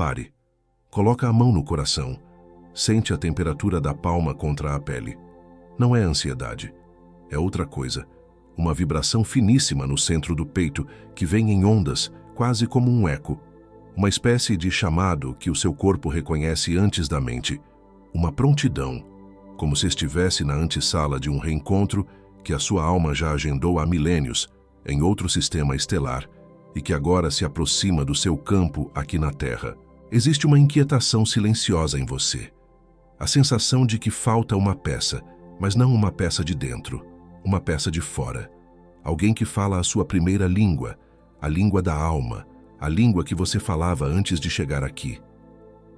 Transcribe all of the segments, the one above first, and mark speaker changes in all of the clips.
Speaker 1: Pare. Coloca a mão no coração. Sente a temperatura da palma contra a pele. Não é ansiedade. É outra coisa. Uma vibração finíssima no centro do peito que vem em ondas, quase como um eco. Uma espécie de chamado que o seu corpo reconhece antes da mente. Uma prontidão, como se estivesse na antessala de um reencontro que a sua alma já agendou há milênios, em outro sistema estelar, e que agora se aproxima do seu campo aqui na Terra. Existe uma inquietação silenciosa em você. A sensação de que falta uma peça, mas não uma peça de dentro, uma peça de fora. Alguém que fala a sua primeira língua, a língua da alma, a língua que você falava antes de chegar aqui.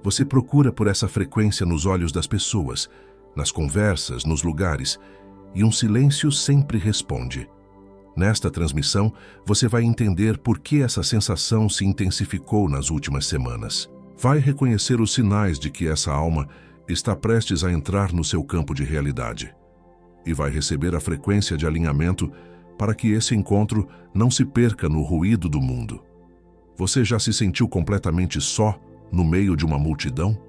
Speaker 1: Você procura por essa frequência nos olhos das pessoas, nas conversas, nos lugares, e um silêncio sempre responde. Nesta transmissão, você vai entender por que essa sensação se intensificou nas últimas semanas. Vai reconhecer os sinais de que essa alma está prestes a entrar no seu campo de realidade. E vai receber a frequência de alinhamento para que esse encontro não se perca no ruído do mundo. Você já se sentiu completamente só no meio de uma multidão?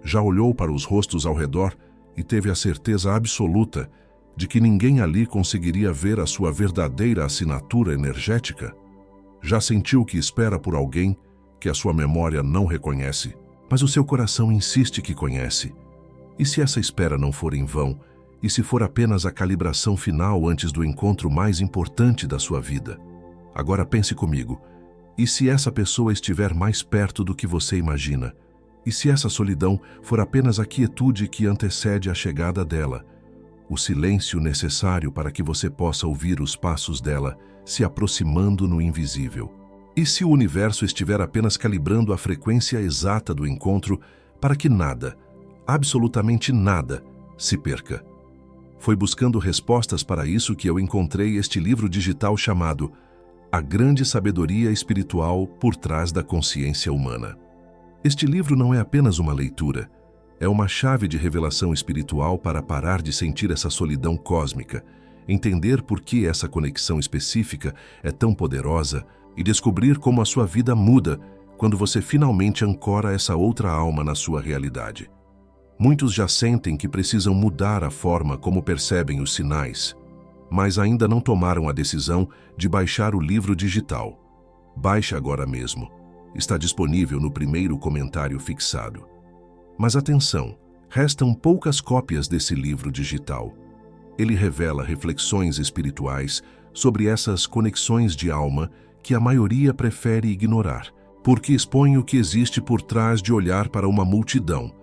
Speaker 1: Já olhou para os rostos ao redor e teve a certeza absoluta de que ninguém ali conseguiria ver a sua verdadeira assinatura energética? Já sentiu que espera por alguém que a sua memória não reconhece, mas o seu coração insiste que conhece? E se essa espera não for em vão, e se for apenas a calibração final antes do encontro mais importante da sua vida? Agora pense comigo. E se essa pessoa estiver mais perto do que você imagina? E se essa solidão for apenas a quietude que antecede a chegada dela? O silêncio necessário para que você possa ouvir os passos dela se aproximando no invisível? E se o universo estiver apenas calibrando a frequência exata do encontro para que nada, absolutamente nada, se perca? Foi buscando respostas para isso que eu encontrei este livro digital chamado A Grande Sabedoria Espiritual por Trás da Consciência Humana. Este livro não é apenas uma leitura, é uma chave de revelação espiritual para parar de sentir essa solidão cósmica, entender por que essa conexão específica é tão poderosa e descobrir como a sua vida muda quando você finalmente ancora essa outra alma na sua realidade. Muitos já sentem que precisam mudar a forma como percebem os sinais, mas ainda não tomaram a decisão de baixar o livro digital. Baixe agora mesmo. Está disponível no primeiro comentário fixado. Mas atenção, restam poucas cópias desse livro digital. Ele revela reflexões espirituais sobre essas conexões de alma que a maioria prefere ignorar, porque expõe o que existe por trás de olhar para uma multidão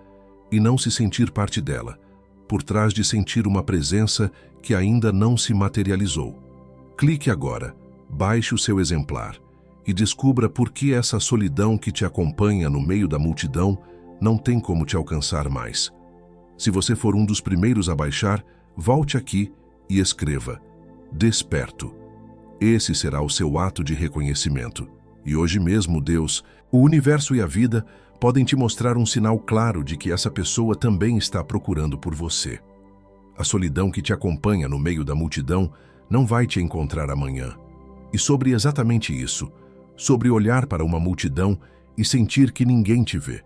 Speaker 1: e não se sentir parte dela, por trás de sentir uma presença que ainda não se materializou. Clique agora, baixe o seu exemplar e descubra por que essa solidão que te acompanha no meio da multidão não tem como te alcançar mais. Se você for um dos primeiros a baixar, volte aqui e escreva Desperto. Esse será o seu ato de reconhecimento. E hoje mesmo, Deus, o universo e a vida podem te mostrar um sinal claro de que essa pessoa também está procurando por você. A solidão que te acompanha no meio da multidão não vai te encontrar amanhã. E sobre exatamente isso, sobre olhar para uma multidão e sentir que ninguém te vê,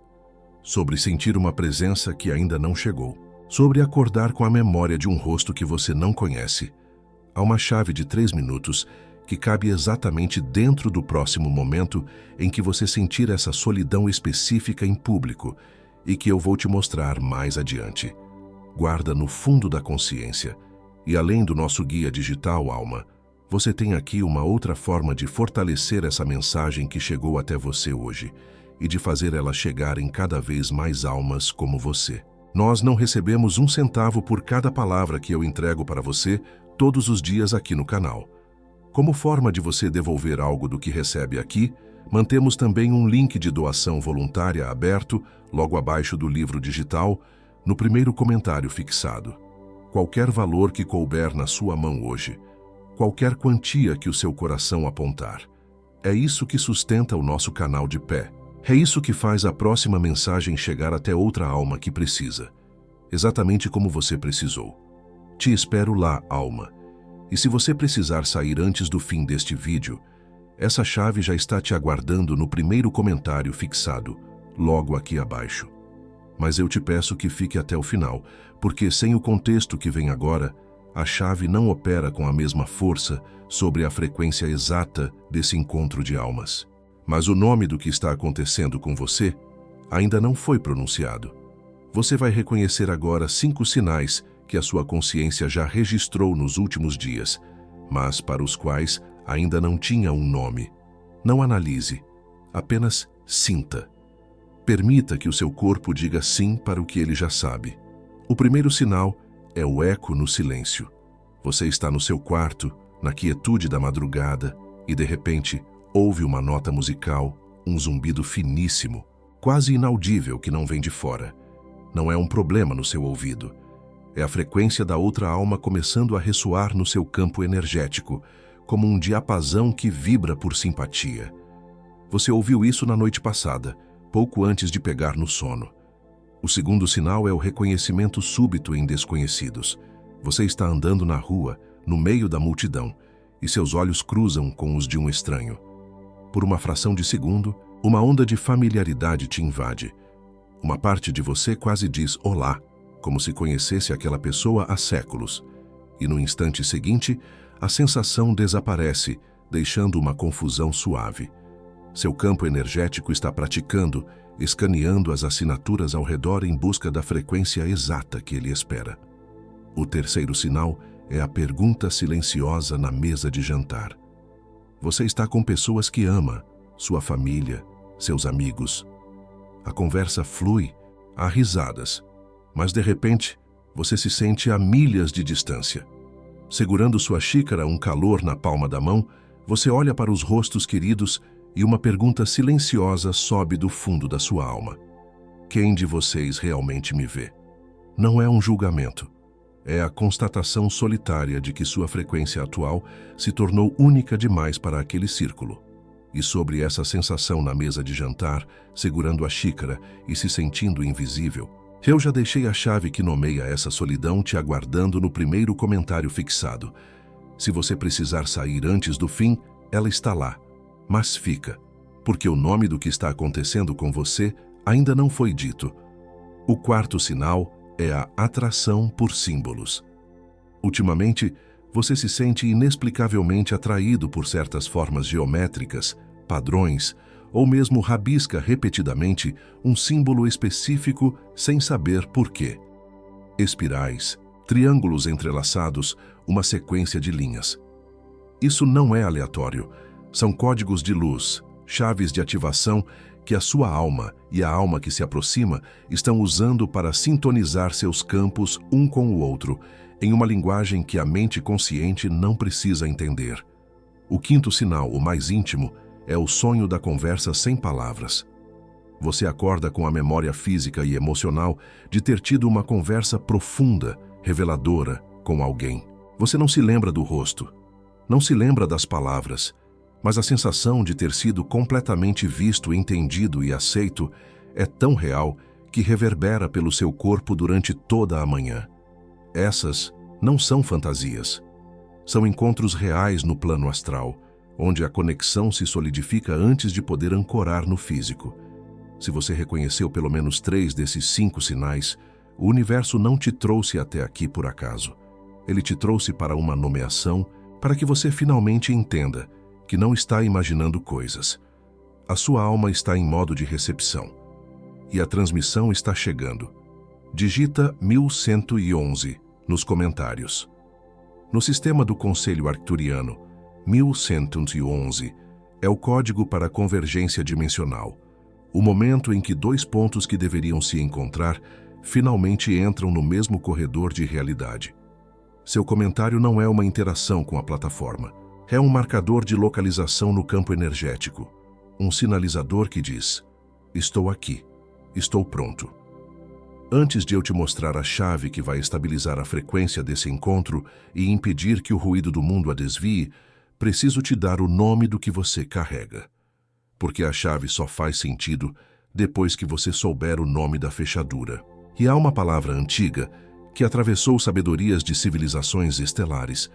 Speaker 1: sobre sentir uma presença que ainda não chegou, sobre acordar com a memória de um rosto que você não conhece, há uma chave de 3 minutos que cabe exatamente dentro do próximo momento em que você sentir essa solidão específica em público e que eu vou te mostrar mais adiante. Guarda no fundo da consciência. E além do nosso guia digital, Alma, você tem aqui uma outra forma de fortalecer essa mensagem que chegou até você hoje e de fazer ela chegar em cada vez mais almas como você. Nós não recebemos 1 centavo por cada palavra que eu entrego para você todos os dias aqui no canal. Como forma de você devolver algo do que recebe aqui, mantemos também um link de doação voluntária aberto, logo abaixo do livro digital, no primeiro comentário fixado. Qualquer valor que couber na sua mão hoje, qualquer quantia que o seu coração apontar, é isso que sustenta o nosso canal de pé. É isso que faz a próxima mensagem chegar até outra alma que precisa, exatamente como você precisou. Te espero lá, alma. E se você precisar sair antes do fim deste vídeo, essa chave já está te aguardando no primeiro comentário fixado, logo aqui abaixo. Mas eu te peço que fique até o final, porque sem o contexto que vem agora, a chave não opera com a mesma força sobre a frequência exata desse encontro de almas. Mas o nome do que está acontecendo com você ainda não foi pronunciado. Você vai reconhecer agora 5 sinais que a sua consciência já registrou nos últimos dias, mas para os quais ainda não tinha um nome. Não analise, apenas sinta. Permita que o seu corpo diga sim para o que ele já sabe. O primeiro sinal é o eco no silêncio. Você está no seu quarto, na quietude da madrugada, e de repente ouve uma nota musical, um zumbido finíssimo, quase inaudível que não vem de fora. Não é um problema no seu ouvido. É a frequência da outra alma começando a ressoar no seu campo energético, como um diapasão que vibra por simpatia. Você ouviu isso na noite passada, pouco antes de pegar no sono. O segundo sinal é o reconhecimento súbito em desconhecidos. Você está andando na rua, no meio da multidão, e seus olhos cruzam com os de um estranho. Por uma fração de segundo, uma onda de familiaridade te invade. Uma parte de você quase diz olá, como se conhecesse aquela pessoa há séculos. E no instante seguinte, a sensação desaparece, deixando uma confusão suave. Seu campo energético está praticando, escaneando as assinaturas ao redor em busca da frequência exata que ele espera. O terceiro sinal é a pergunta silenciosa na mesa de jantar. Você está com pessoas que ama, sua família, seus amigos. A conversa flui, há risadas, mas de repente você se sente a milhas de distância. Segurando sua xícara, um calor na palma da mão, você olha para os rostos queridos e uma pergunta silenciosa sobe do fundo da sua alma. Quem de vocês realmente me vê? Não é um julgamento. É a constatação solitária de que sua frequência atual se tornou única demais para aquele círculo. E sobre essa sensação na mesa de jantar, segurando a xícara e se sentindo invisível, eu já deixei a chave que nomeia essa solidão te aguardando no primeiro comentário fixado. Se você precisar sair antes do fim, ela está lá. Mas fica, porque o nome do que está acontecendo com você ainda não foi dito. O quarto sinal é a atração por símbolos. Ultimamente, você se sente inexplicavelmente atraído por certas formas geométricas, padrões, ou mesmo rabisca repetidamente um símbolo específico sem saber por quê. Espirais, triângulos entrelaçados, uma sequência de linhas. Isso não é aleatório. São códigos de luz, chaves de ativação que a sua alma e a alma que se aproxima estão usando para sintonizar seus campos um com o outro, em uma linguagem que a mente consciente não precisa entender. O quinto sinal, o mais íntimo, é o sonho da conversa sem palavras. Você acorda com a memória física e emocional de ter tido uma conversa profunda, reveladora, com alguém. Você não se lembra do rosto, não se lembra das palavras, mas a sensação de ter sido completamente visto, entendido e aceito é tão real que reverbera pelo seu corpo durante toda a manhã. Essas não são fantasias. São encontros reais no plano astral, onde a conexão se solidifica antes de poder ancorar no físico. Se você reconheceu pelo menos 3 desses 5 sinais, o universo não te trouxe até aqui por acaso. Ele te trouxe para uma nomeação, para que você finalmente entenda que não está imaginando coisas. A sua alma está em modo de recepção. E a transmissão está chegando. Digita 1111 nos comentários. No sistema do Conselho Arcturiano, 1111 é o código para a convergência dimensional, o momento em que 2 pontos que deveriam se encontrar finalmente entram no mesmo corredor de realidade. Seu comentário não é uma interação com a plataforma. É um marcador de localização no campo energético, um sinalizador que diz: estou aqui, estou pronto. Antes de eu te mostrar a chave que vai estabilizar a frequência desse encontro e impedir que o ruído do mundo a desvie, preciso te dar o nome do que você carrega. Porque a chave só faz sentido depois que você souber o nome da fechadura. E há uma palavra antiga que atravessou sabedorias de civilizações estelares,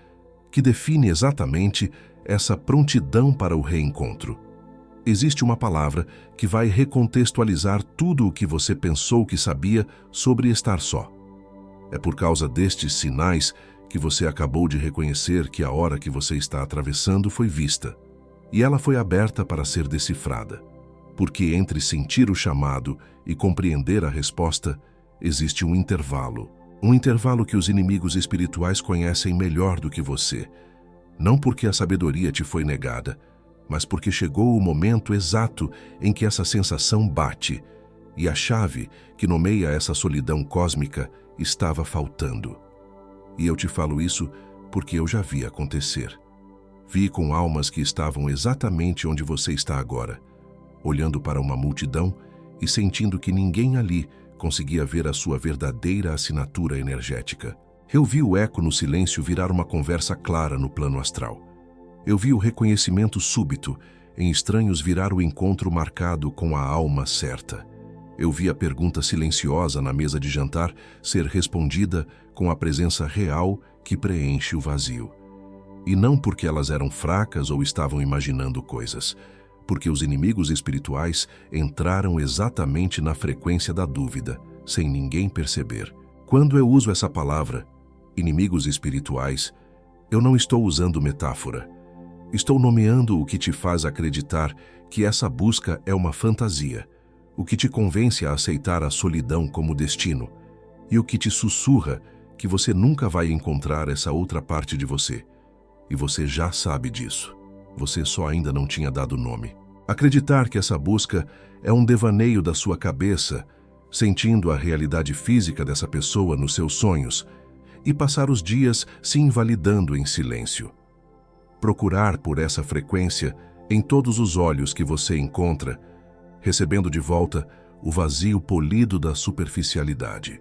Speaker 1: que define exatamente essa prontidão para o reencontro. existe uma palavra que vai recontextualizar tudo o que você pensou que sabia sobre estar só. É por causa destes sinais que você acabou de reconhecer que a hora que você está atravessando foi vista, e ela foi aberta para ser decifrada. Porque entre sentir o chamado e compreender a resposta, existe um intervalo que os inimigos espirituais conhecem melhor do que você. Não porque a sabedoria te foi negada, mas porque chegou o momento exato em que essa sensação bate, e a chave que nomeia essa solidão cósmica estava faltando. E eu te falo isso porque eu já vi acontecer. Vi com almas que estavam exatamente onde você está agora, olhando para uma multidão e sentindo que ninguém ali conseguia ver a sua verdadeira assinatura energética. Eu vi o eco no silêncio virar uma conversa clara no plano astral. Eu vi o reconhecimento súbito em estranhos virar o encontro marcado com a alma certa. Eu vi a pergunta silenciosa na mesa de jantar ser respondida com a presença real que preenche o vazio. E não porque elas eram fracas ou estavam imaginando coisas, porque os inimigos espirituais entraram exatamente na frequência da dúvida, sem ninguém perceber. Quando eu uso essa palavra, inimigos espirituais, eu não estou usando metáfora. Estou nomeando o que te faz acreditar que essa busca é uma fantasia, o que te convence a aceitar a solidão como destino, e o que te sussurra que você nunca vai encontrar essa outra parte de você. E você já sabe disso. Você só ainda não tinha dado nome. Acreditar que essa busca é um devaneio da sua cabeça, sentindo a realidade física dessa pessoa nos seus sonhos, e passar os dias se invalidando em silêncio. Procurar por essa frequência em todos os olhos que você encontra, recebendo de volta o vazio polido da superficialidade,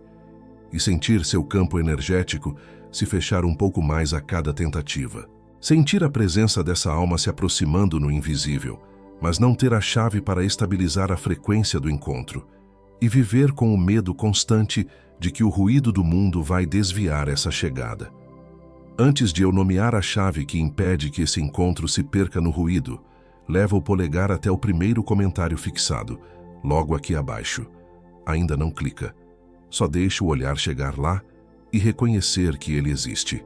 Speaker 1: e sentir seu campo energético se fechar um pouco mais a cada tentativa. Sentir a presença dessa alma se aproximando no invisível, mas não ter a chave para estabilizar a frequência do encontro, e viver com o medo constante de que o ruído do mundo vai desviar essa chegada. Antes de eu nomear a chave que impede que esse encontro se perca no ruído, leva o polegar até o primeiro comentário fixado, logo aqui abaixo. Ainda não clica. Só deixa o olhar chegar lá e reconhecer que ele existe.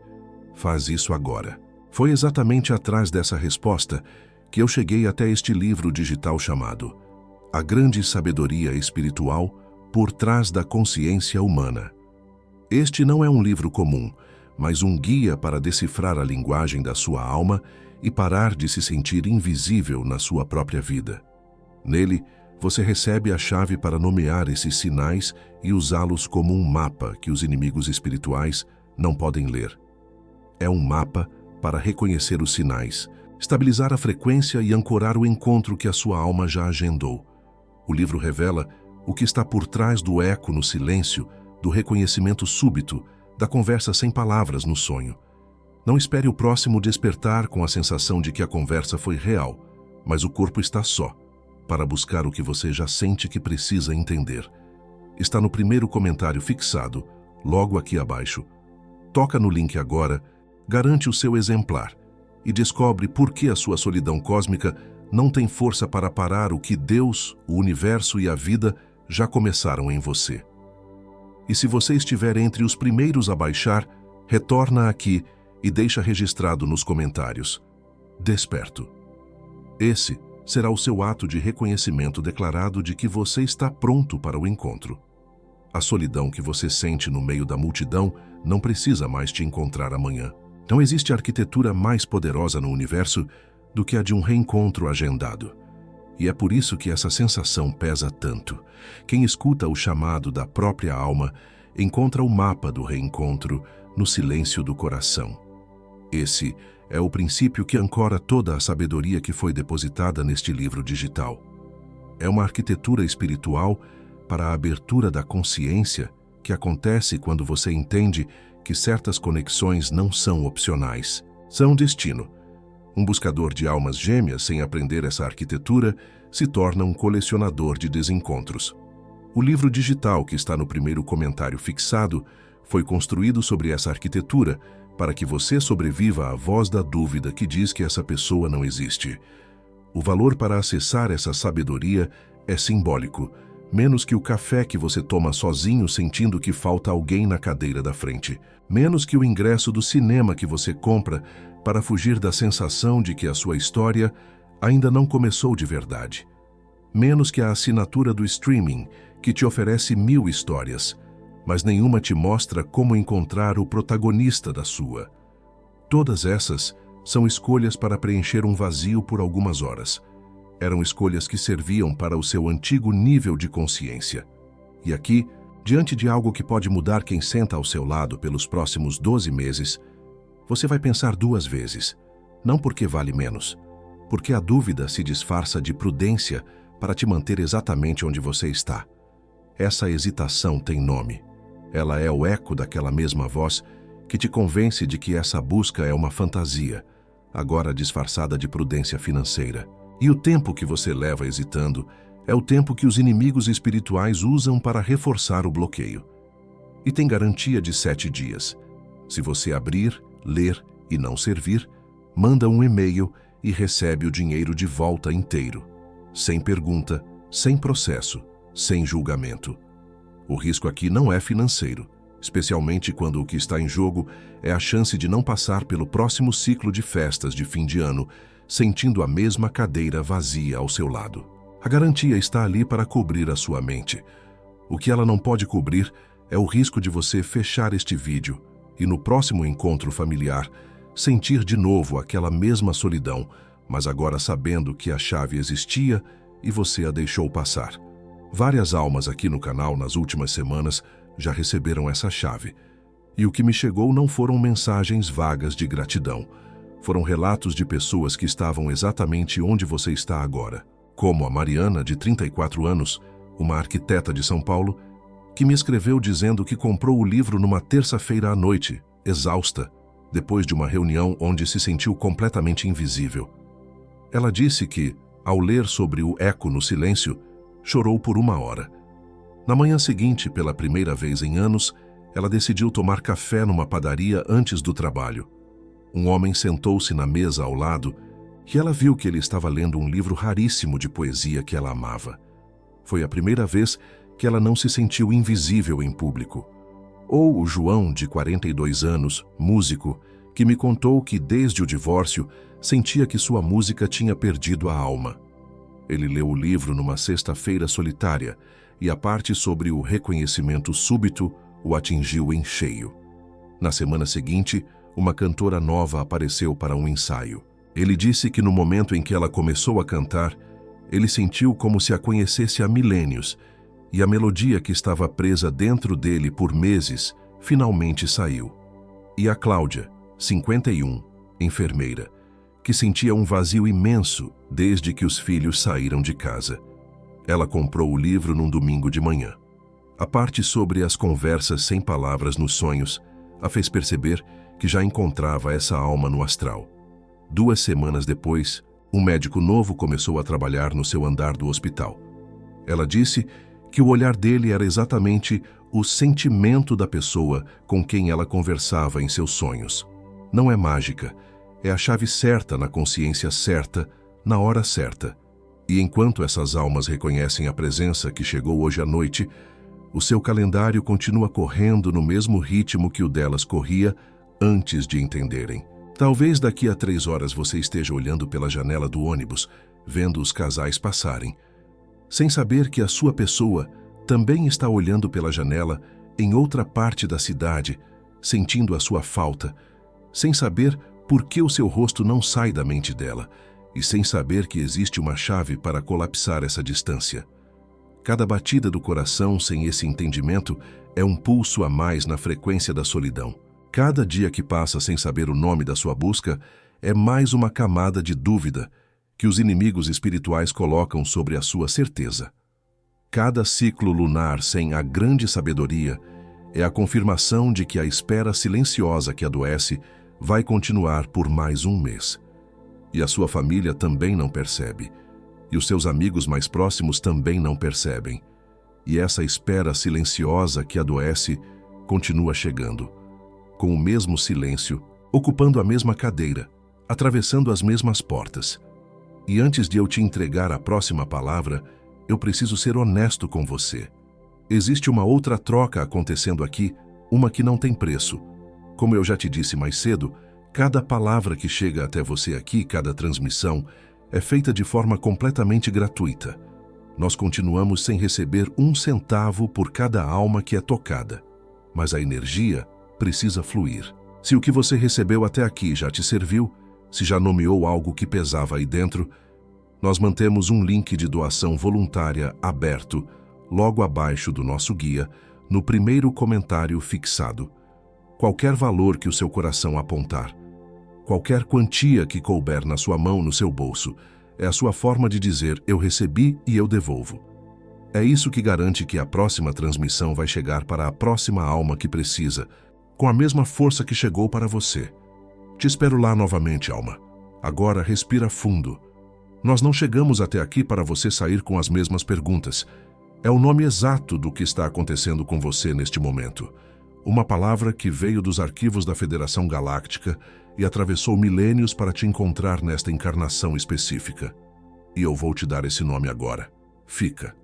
Speaker 1: Faz isso agora. Foi exatamente atrás dessa resposta que eu cheguei até este livro digital chamado A Grande Sabedoria Espiritual por Trás da Consciência Humana. Este não é um livro comum, mas um guia para decifrar a linguagem da sua alma e parar de se sentir invisível na sua própria vida. Nele, você recebe a chave para nomear esses sinais e usá-los como um mapa que os inimigos espirituais não podem ler. É um mapa para reconhecer os sinais, estabilizar a frequência e ancorar o encontro que a sua alma já agendou. O livro revela o que está por trás do eco no silêncio, do reconhecimento súbito, da conversa sem palavras no sonho. Não espere o próximo despertar com a sensação de que a conversa foi real, mas o corpo está só, para buscar o que você já sente que precisa entender. Está no primeiro comentário fixado, logo aqui abaixo. Toca no link agora, garante o seu exemplar e descobre por que a sua solidão cósmica não tem força para parar o que Deus, o universo e a vida já começaram em você. E se você estiver entre os primeiros a baixar, retorna aqui e deixa registrado nos comentários: Desperto. Esse será o seu ato de reconhecimento declarado de que você está pronto para o encontro. A solidão que você sente no meio da multidão não precisa mais te encontrar amanhã. Não existe arquitetura mais poderosa no universo do que a de um reencontro agendado. E é por isso que essa sensação pesa tanto. Quem escuta o chamado da própria alma encontra o mapa do reencontro no silêncio do coração. Esse é o princípio que ancora toda a sabedoria que foi depositada neste livro digital. É uma arquitetura espiritual para a abertura da consciência que acontece quando você entende que certas conexões não são opcionais, são destino. Um buscador de almas gêmeas sem aprender essa arquitetura se torna um colecionador de desencontros. O livro digital que está no primeiro comentário fixado foi construído sobre essa arquitetura para que você sobreviva à voz da dúvida que diz que essa pessoa não existe. O valor para acessar essa sabedoria é simbólico, menos que o café que você toma sozinho sentindo que falta alguém na cadeira da frente, menos que o ingresso do cinema que você compra para fugir da sensação de que a sua história ainda não começou de verdade, menos que a assinatura do streaming que te oferece 1000 histórias, mas nenhuma te mostra como encontrar o protagonista da sua. Todas essas são escolhas para preencher um vazio por algumas horas. Eram escolhas que serviam para o seu antigo nível de consciência. E aqui, diante de algo que pode mudar quem senta ao seu lado pelos próximos 12 meses, você vai pensar 2 vezes. Não porque vale menos, porque a dúvida se disfarça de prudência para te manter exatamente onde você está. Essa hesitação tem nome. Ela é o eco daquela mesma voz que te convence de que essa busca é uma fantasia, agora disfarçada de prudência financeira. E o tempo que você leva hesitando é o tempo que os inimigos espirituais usam para reforçar o bloqueio. E tem garantia de 7 dias. Se você abrir, ler e não servir, manda um e-mail e recebe o dinheiro de volta inteiro. Sem pergunta, sem processo, sem julgamento. O risco aqui não é financeiro, especialmente quando o que está em jogo é a chance de não passar pelo próximo ciclo de festas de fim de ano, sentindo a mesma cadeira vazia ao seu lado. A garantia está ali para cobrir a sua mente. O que ela não pode cobrir é o risco de você fechar este vídeo e no próximo encontro familiar sentir de novo aquela mesma solidão, mas agora sabendo que a chave existia e você a deixou passar. Várias almas aqui no canal nas últimas semanas já receberam essa chave. E o que me chegou não foram mensagens vagas de gratidão. Foram relatos de pessoas que estavam exatamente onde você está agora. Como a Mariana, de 34 anos, uma arquiteta de São Paulo, que me escreveu dizendo que comprou o livro numa terça-feira à noite, exausta, depois de uma reunião onde se sentiu completamente invisível. Ela disse que, ao ler sobre o eco no silêncio, chorou por 1 hora. Na manhã seguinte, pela primeira vez em anos, ela decidiu tomar café numa padaria antes do trabalho. Um homem sentou-se na mesa ao lado e ela viu que ele estava lendo um livro raríssimo de poesia que ela amava. Foi a primeira vez que ela não se sentiu invisível em público. Ou o João, de 42 anos, músico, que me contou que desde o divórcio sentia que sua música tinha perdido a alma. Ele leu o livro numa sexta-feira solitária e a parte sobre o reconhecimento súbito o atingiu em cheio. Na semana seguinte, uma cantora nova apareceu para um ensaio. Ele disse que no momento em que ela começou a cantar, ele sentiu como se a conhecesse há milênios e a melodia que estava presa dentro dele por meses finalmente saiu. E a Cláudia, 51, enfermeira, que sentia um vazio imenso desde que os filhos saíram de casa. Ela comprou o livro num domingo de manhã. A parte sobre as conversas sem palavras nos sonhos a fez perceber que já encontrava essa alma no astral. 2 semanas depois, um médico novo começou a trabalhar no seu andar do hospital. Ela disse que o olhar dele era exatamente o sentimento da pessoa com quem ela conversava em seus sonhos. Não é mágica. É a chave certa na consciência certa, na hora certa. E enquanto essas almas reconhecem a presença que chegou hoje à noite, o seu calendário continua correndo no mesmo ritmo que o delas corria antes de entenderem. Talvez daqui a 3 horas você esteja olhando pela janela do ônibus, vendo os casais passarem, sem saber que a sua pessoa também está olhando pela janela em outra parte da cidade, sentindo a sua falta, sem saber por que o seu rosto não sai da mente dela e sem saber que existe uma chave para colapsar essa distância. Cada batida do coração sem esse entendimento é um pulso a mais na frequência da solidão. Cada dia que passa sem saber o nome da sua busca é mais uma camada de dúvida que os inimigos espirituais colocam sobre a sua certeza. Cada ciclo lunar sem a grande sabedoria é a confirmação de que a espera silenciosa que adoece vai continuar por mais 1 mês. E a sua família também não percebe. E os seus amigos mais próximos também não percebem. E essa espera silenciosa que adoece continua chegando, com o mesmo silêncio, ocupando a mesma cadeira, atravessando as mesmas portas. E antes de eu te entregar a próxima palavra, eu preciso ser honesto com você. Existe uma outra troca acontecendo aqui, uma que não tem preço. Como eu já te disse mais cedo, cada palavra que chega até você aqui, cada transmissão, é feita de forma completamente gratuita. Nós continuamos sem receber um centavo por cada alma que é tocada. Mas a energia precisa fluir. Se o que você recebeu até aqui já te serviu, se já nomeou algo que pesava aí dentro, nós mantemos um link de doação voluntária aberto logo abaixo do nosso guia, no primeiro comentário fixado. Qualquer valor que o seu coração apontar, qualquer quantia que couber na sua mão, no seu bolso, é a sua forma de dizer: eu recebi e eu devolvo. É isso que garante que a próxima transmissão vai chegar para a próxima alma que precisa, com a mesma força que chegou para você. Te espero lá novamente, alma. Agora respira fundo. Nós não chegamos até aqui para você sair com as mesmas perguntas. É o nome exato do que está acontecendo com você neste momento. Uma palavra que veio dos arquivos da Federação Galáctica e atravessou milênios para te encontrar nesta encarnação específica. E eu vou te dar esse nome agora. Fica.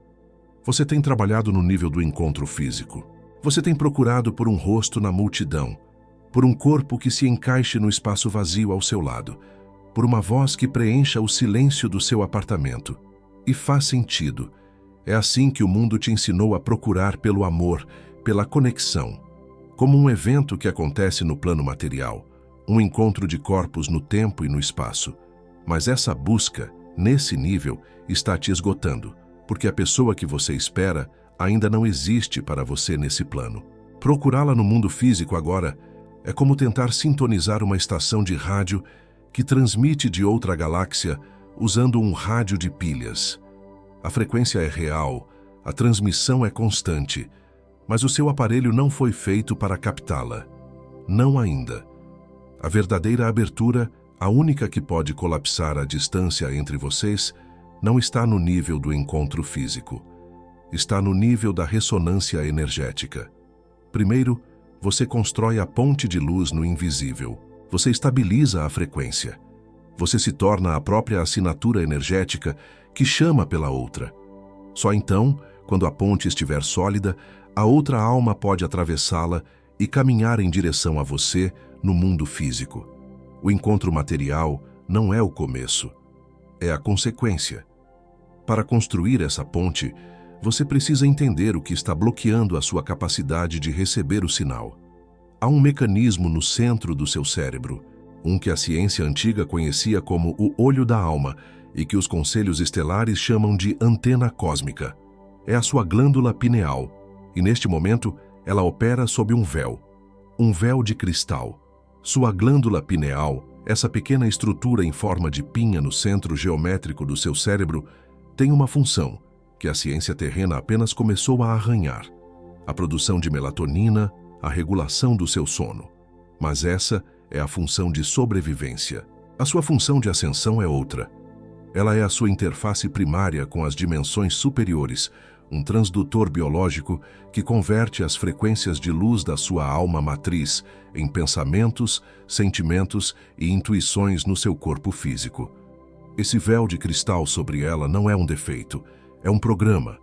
Speaker 1: Você tem trabalhado no nível do encontro físico. Você tem procurado por um rosto na multidão, por um corpo que se encaixe no espaço vazio ao seu lado, por uma voz que preencha o silêncio do seu apartamento. E faz sentido. É assim que o mundo te ensinou a procurar pelo amor, pela conexão, como um evento que acontece no plano material, um encontro de corpos no tempo e no espaço. Mas essa busca, nesse nível, está te esgotando, porque a pessoa que você espera ainda não existe para você nesse plano. Procurá-la no mundo físico agora é como tentar sintonizar uma estação de rádio que transmite de outra galáxia usando um rádio de pilhas. A frequência é real, a transmissão é constante, mas o seu aparelho não foi feito para captá-la. Não ainda. A verdadeira abertura, a única que pode colapsar a distância entre vocês, não está no nível do encontro físico. Está no nível da ressonância energética. Primeiro, você constrói a ponte de luz no invisível. Você estabiliza a frequência. Você se torna a própria assinatura energética que chama pela outra. Só então, quando a ponte estiver sólida, a outra alma pode atravessá-la e caminhar em direção a você no mundo físico. O encontro material não é o começo, é a consequência. Para construir essa ponte, você precisa entender o que está bloqueando a sua capacidade de receber o sinal. Há um mecanismo no centro do seu cérebro, um que a ciência antiga conhecia como o olho da alma e que os conselhos estelares chamam de antena cósmica. É a sua glândula pineal, e neste momento ela opera sob um véu de cristal. Sua glândula pineal, essa pequena estrutura em forma de pinha no centro geométrico do seu cérebro, tem uma função que a ciência terrena apenas começou a arranhar: a produção de melatonina, a regulação do seu sono. Mas essa é a função de sobrevivência. A sua função de ascensão é outra. Ela é a sua interface primária com as dimensões superiores, um transdutor biológico que converte as frequências de luz da sua alma matriz em pensamentos, sentimentos e intuições no seu corpo físico. Esse véu de cristal sobre ela não é um defeito, é um programa,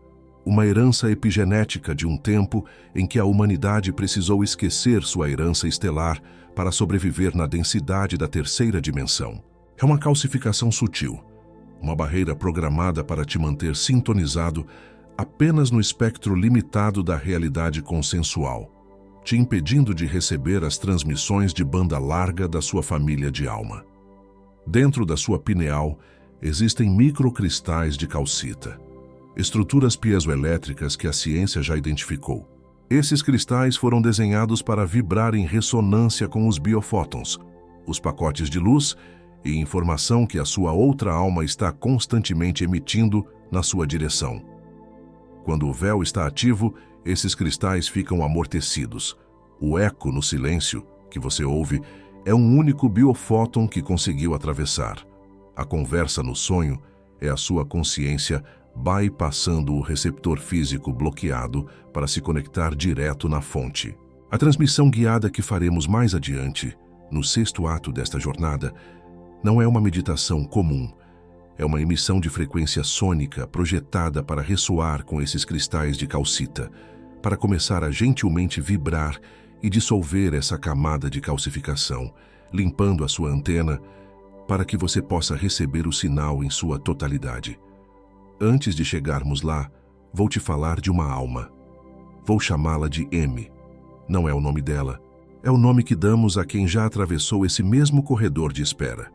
Speaker 1: uma herança epigenética de um tempo em que a humanidade precisou esquecer sua herança estelar para sobreviver na densidade da terceira dimensão. É uma calcificação sutil, uma barreira programada para te manter sintonizado apenas no espectro limitado da realidade consensual, te impedindo de receber as transmissões de banda larga da sua família de alma. Dentro da sua pineal existem microcristais de calcita, estruturas piezoelétricas que a ciência já identificou. Esses cristais foram desenhados para vibrar em ressonância com os biofótons, os pacotes de luz e informação que a sua outra alma está constantemente emitindo na sua direção. Quando o véu está ativo, esses cristais ficam amortecidos. O eco no silêncio que você ouve é um único biofóton que conseguiu atravessar. A conversa no sonho é a sua consciência bypassando o receptor físico bloqueado para se conectar direto na fonte. A transmissão guiada que faremos mais adiante, no sexto ato desta jornada, não é uma meditação comum. É uma emissão de frequência sônica projetada para ressoar com esses cristais de calcita, para começar a gentilmente vibrar e dissolver essa camada de calcificação, limpando a sua antena, para que você possa receber o sinal em sua totalidade. Antes de chegarmos lá, vou te falar de uma alma. Vou chamá-la de M. Não é o nome dela, é o nome que damos a quem já atravessou esse mesmo corredor de espera.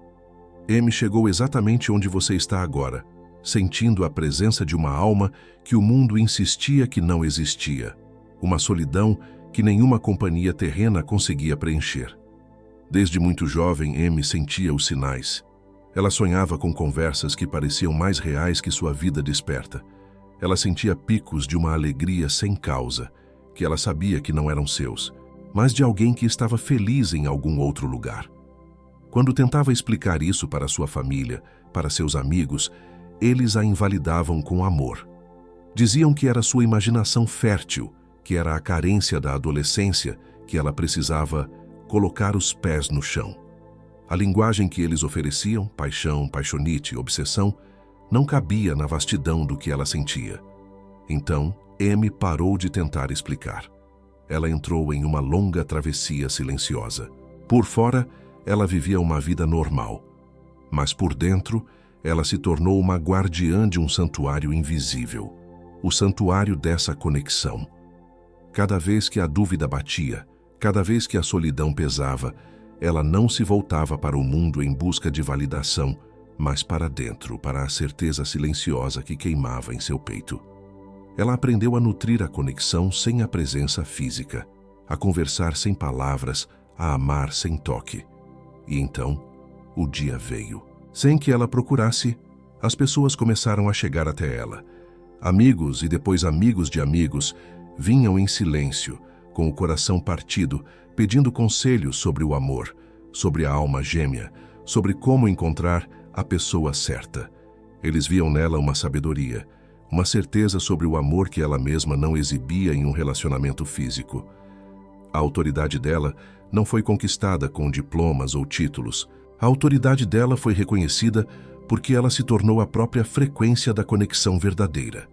Speaker 1: M chegou exatamente onde você está agora, sentindo a presença de uma alma que o mundo insistia que não existia, uma solidão que nenhuma companhia terrena conseguia preencher. Desde muito jovem, M sentia os sinais. Ela sonhava com conversas que pareciam mais reais que sua vida desperta. Ela sentia picos de uma alegria sem causa, que ela sabia que não eram seus, mas de alguém que estava feliz em algum outro lugar. Quando tentava explicar isso para sua família, para seus amigos, eles a invalidavam com amor. Diziam que era sua imaginação fértil, que era a carência da adolescência, que ela precisava colocar os pés no chão. A linguagem que eles ofereciam, paixão, paixonite, obsessão, não cabia na vastidão do que ela sentia. Então, M parou de tentar explicar. Ela entrou em uma longa travessia silenciosa. Por fora, ela vivia uma vida normal, mas por dentro, ela se tornou uma guardiã de um santuário invisível, o santuário dessa conexão. Cada vez que a dúvida batia, cada vez que a solidão pesava, ela não se voltava para o mundo em busca de validação, mas para dentro, para a certeza silenciosa que queimava em seu peito. Ela aprendeu a nutrir a conexão sem a presença física, a conversar sem palavras, a amar sem toque. E então, o dia veio. Sem que ela procurasse, as pessoas começaram a chegar até ela. Amigos e depois amigos de amigos vinham em silêncio, com o coração partido, pedindo conselhos sobre o amor, sobre a alma gêmea, sobre como encontrar a pessoa certa. Eles viam nela uma sabedoria, uma certeza sobre o amor que ela mesma não exibia em um relacionamento físico. A autoridade dela não foi conquistada com diplomas ou títulos. A autoridade dela foi reconhecida porque ela se tornou a própria frequência da conexão verdadeira.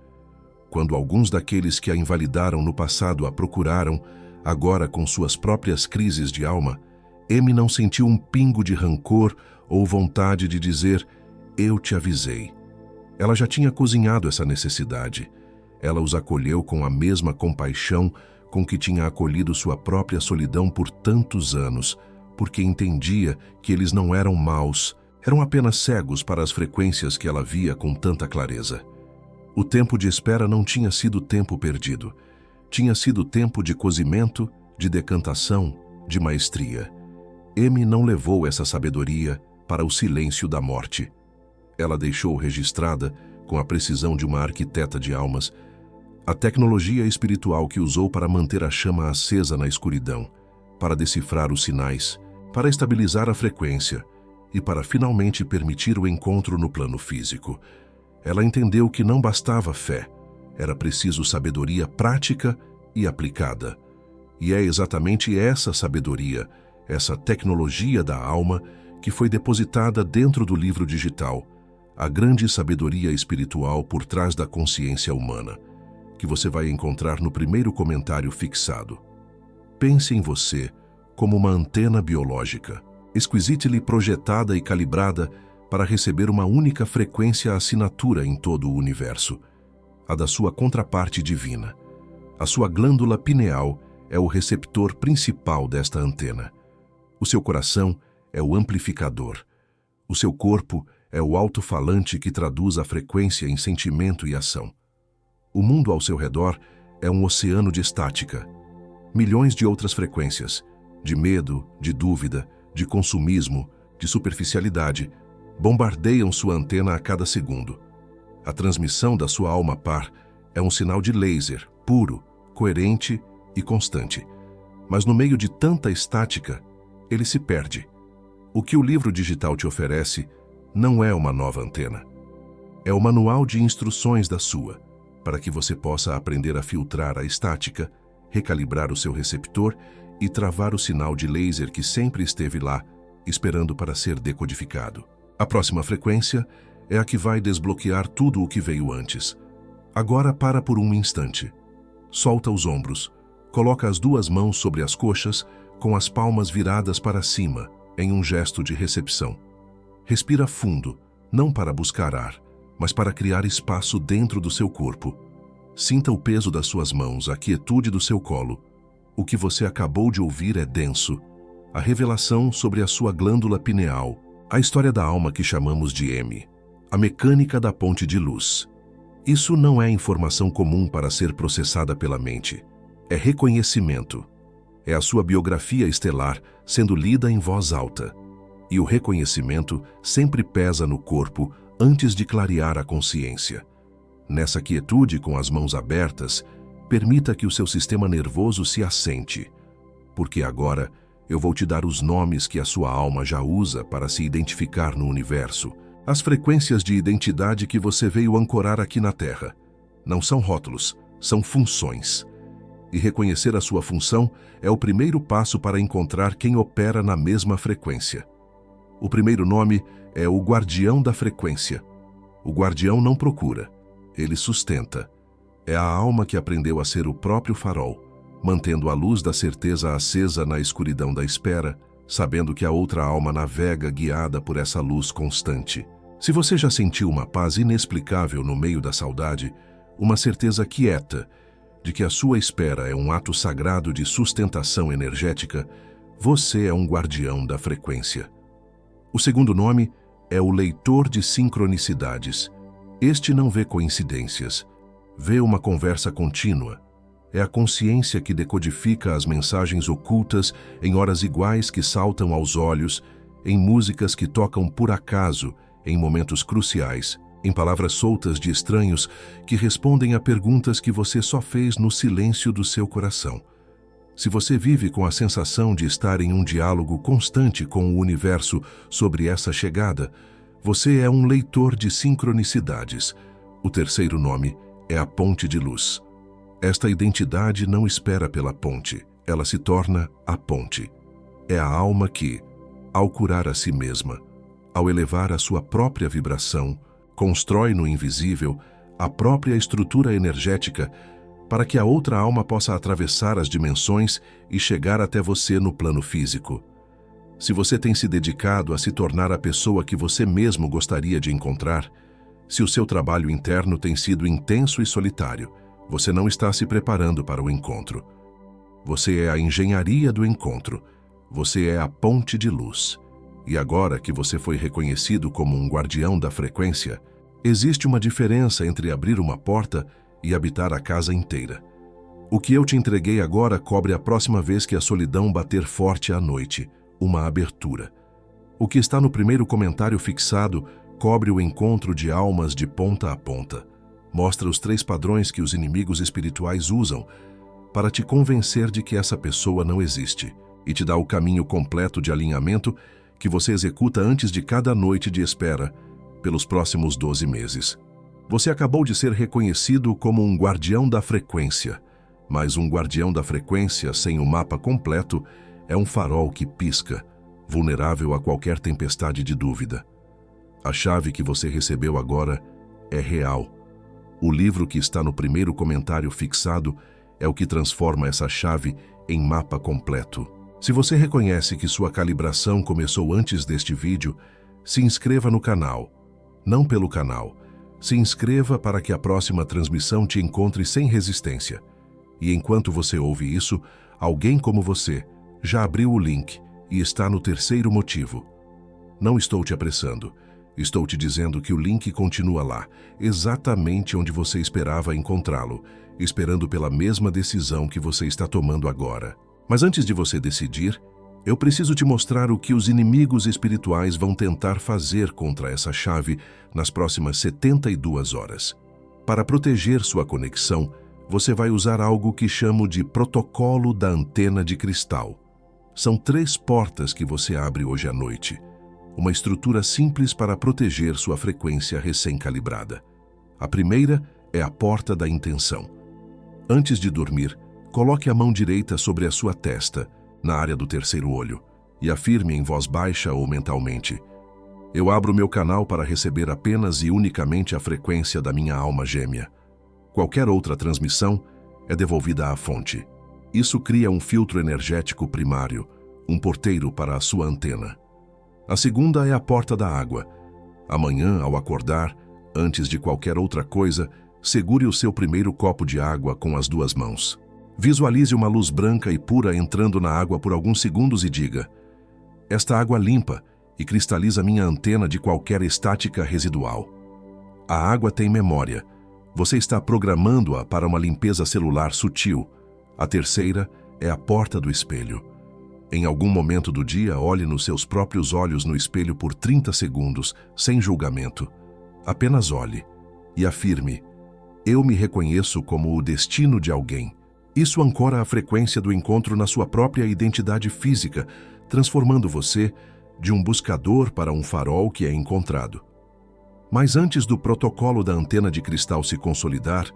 Speaker 1: Quando alguns daqueles que a invalidaram no passado a procuraram, agora com suas próprias crises de alma, M não sentiu um pingo de rancor ou vontade de dizer, eu te avisei. Ela já tinha cozinhado essa necessidade. Ela os acolheu com a mesma compaixão com que tinha acolhido sua própria solidão por tantos anos, porque entendia que eles não eram maus, eram apenas cegos para as frequências que ela via com tanta clareza. O tempo de espera não tinha sido tempo perdido. Tinha sido tempo de cozimento, de decantação, de maestria. M não levou essa sabedoria para o silêncio da morte. Ela deixou registrada, com a precisão de uma arquiteta de almas, a tecnologia espiritual que usou para manter a chama acesa na escuridão, para decifrar os sinais, para estabilizar a frequência e para finalmente permitir o encontro no plano físico. Ela entendeu que não bastava fé, era preciso sabedoria prática e aplicada. E é exatamente essa sabedoria, essa tecnologia da alma, que foi depositada dentro do livro digital, a grande sabedoria espiritual por trás da consciência humana, que você vai encontrar no primeiro comentário fixado. Pense em você como uma antena biológica, exquisitely projetada e calibrada para receber uma única frequência assinatura em todo o universo, a da sua contraparte divina. A sua glândula pineal é o receptor principal desta antena. O seu coração é o amplificador. O seu corpo é o alto-falante que traduz a frequência em sentimento e ação. O mundo ao seu redor é um oceano de estática. Milhões de outras frequências, de medo, de dúvida, de consumismo, de superficialidade, bombardeiam sua antena a cada segundo. A transmissão da sua alma par é um sinal de laser, puro, coerente e constante. Mas no meio de tanta estática, ele se perde. O que o livro digital te oferece não é uma nova antena. É o manual de instruções da sua, para que você possa aprender a filtrar a estática, recalibrar o seu receptor e travar o sinal de laser que sempre esteve lá, esperando para ser decodificado. A próxima frequência É a que vai desbloquear tudo o que veio antes. Agora para por um instante. Solta os ombros. Coloca as duas mãos sobre as coxas, com as palmas viradas para cima, em um gesto de recepção. Respira fundo, não para buscar ar, mas para criar espaço dentro do seu corpo. Sinta o peso das suas mãos, a quietude do seu colo. O que você acabou de ouvir é denso. A revelação sobre a sua glândula pineal, a história da alma que chamamos de M, a mecânica da ponte de luz. Isso não é informação comum para ser processada pela mente. É reconhecimento. É a sua biografia estelar sendo lida em voz alta. E o reconhecimento sempre pesa no corpo antes de clarear a consciência. Nessa quietude, com as mãos abertas, permita que o seu sistema nervoso se assente. Porque agora eu vou te dar os nomes que a sua alma já usa para se identificar no universo. As frequências de identidade que você veio ancorar aqui na Terra. Não são rótulos, são funções. E reconhecer a sua função é o primeiro passo para encontrar quem opera na mesma frequência. O primeiro nome é o guardião da frequência. O guardião não procura, ele sustenta. É a alma que aprendeu a ser o próprio farol, mantendo a luz da certeza acesa na escuridão da espera, sabendo que a outra alma navega guiada por essa luz constante. Se você já sentiu uma paz inexplicável no meio da saudade, uma certeza quieta de que a sua espera é um ato sagrado de sustentação energética, você é um guardião da frequência. O segundo nome é o leitor de sincronicidades. Este não vê coincidências, vê uma conversa contínua. É a consciência que decodifica as mensagens ocultas em horas iguais que saltam aos olhos, em músicas que tocam por acaso, em momentos cruciais, em palavras soltas de estranhos que respondem a perguntas que você só fez no silêncio do seu coração. Se você vive com a sensação de estar em um diálogo constante com o universo sobre essa chegada, você é um leitor de sincronicidades. O terceiro nome é a ponte de luz. Esta identidade não espera pela ponte, ela se torna a ponte. É a alma que, ao curar a si mesma, ao elevar a sua própria vibração, constrói no invisível a própria estrutura energética para que a outra alma possa atravessar as dimensões e chegar até você no plano físico. Se você tem se dedicado a se tornar a pessoa que você mesmo gostaria de encontrar, se o seu trabalho interno tem sido intenso e solitário, você não está se preparando para o encontro. Você é a engenharia do encontro. Você é a ponte de luz. E agora que você foi reconhecido como um guardião da frequência, existe uma diferença entre abrir uma porta e habitar a casa inteira. O que eu te entreguei agora cobre a próxima vez que a solidão bater forte à noite, uma abertura. O que está no primeiro comentário fixado cobre o encontro de almas de ponta a ponta. Mostra os 3 padrões que os inimigos espirituais usam para te convencer de que essa pessoa não existe e te dá o caminho completo de alinhamento que você executa antes de cada noite de espera pelos próximos 12 meses. Você acabou de ser reconhecido como um guardião da frequência, mas um guardião da frequência sem o mapa completo é um farol que pisca, vulnerável a qualquer tempestade de dúvida. A chave que você recebeu agora é real. O livro que está no primeiro comentário fixado é o que transforma essa chave em mapa completo. Se você reconhece que sua calibração começou antes deste vídeo, se inscreva no canal. Não pelo canal. Se inscreva para que a próxima transmissão te encontre sem resistência. E enquanto você ouve isso, alguém como você já abriu o link e está no terceiro motivo. Não estou te apressando. Estou te dizendo que o link continua lá, exatamente onde você esperava encontrá-lo, esperando pela mesma decisão que você está tomando agora. Mas antes de você decidir, eu preciso te mostrar o que os inimigos espirituais vão tentar fazer contra essa chave nas próximas 72 horas. Para proteger sua conexão, você vai usar algo que chamo de protocolo da antena de cristal. São 3 portas que você abre hoje à noite. Uma estrutura simples para proteger sua frequência recém-calibrada. A primeira é a porta da intenção. Antes de dormir, coloque a mão direita sobre a sua testa, na área do terceiro olho, e afirme em voz baixa ou mentalmente: Eu abro meu canal para receber apenas e unicamente a frequência da minha alma gêmea. Qualquer outra transmissão é devolvida à fonte. Isso cria um filtro energético primário, um porteiro para a sua antena. A segunda é a porta da água. Amanhã, ao acordar, antes de qualquer outra coisa, segure o seu primeiro copo de água com as 2 mãos. Visualize uma luz branca e pura entrando na água por alguns segundos e diga: esta água limpa e cristaliza minha antena de qualquer estática residual. A água tem memória. Você está programando-a para uma limpeza celular sutil. A terceira é a porta do espelho. Em algum momento do dia, olhe nos seus próprios olhos no espelho por 30 segundos, sem julgamento. Apenas olhe e afirme: eu me reconheço como o destino de alguém. Isso ancora a frequência do encontro na sua própria identidade física, transformando você de um buscador para um farol que é encontrado. Mas antes do protocolo da antena de cristal se consolidar,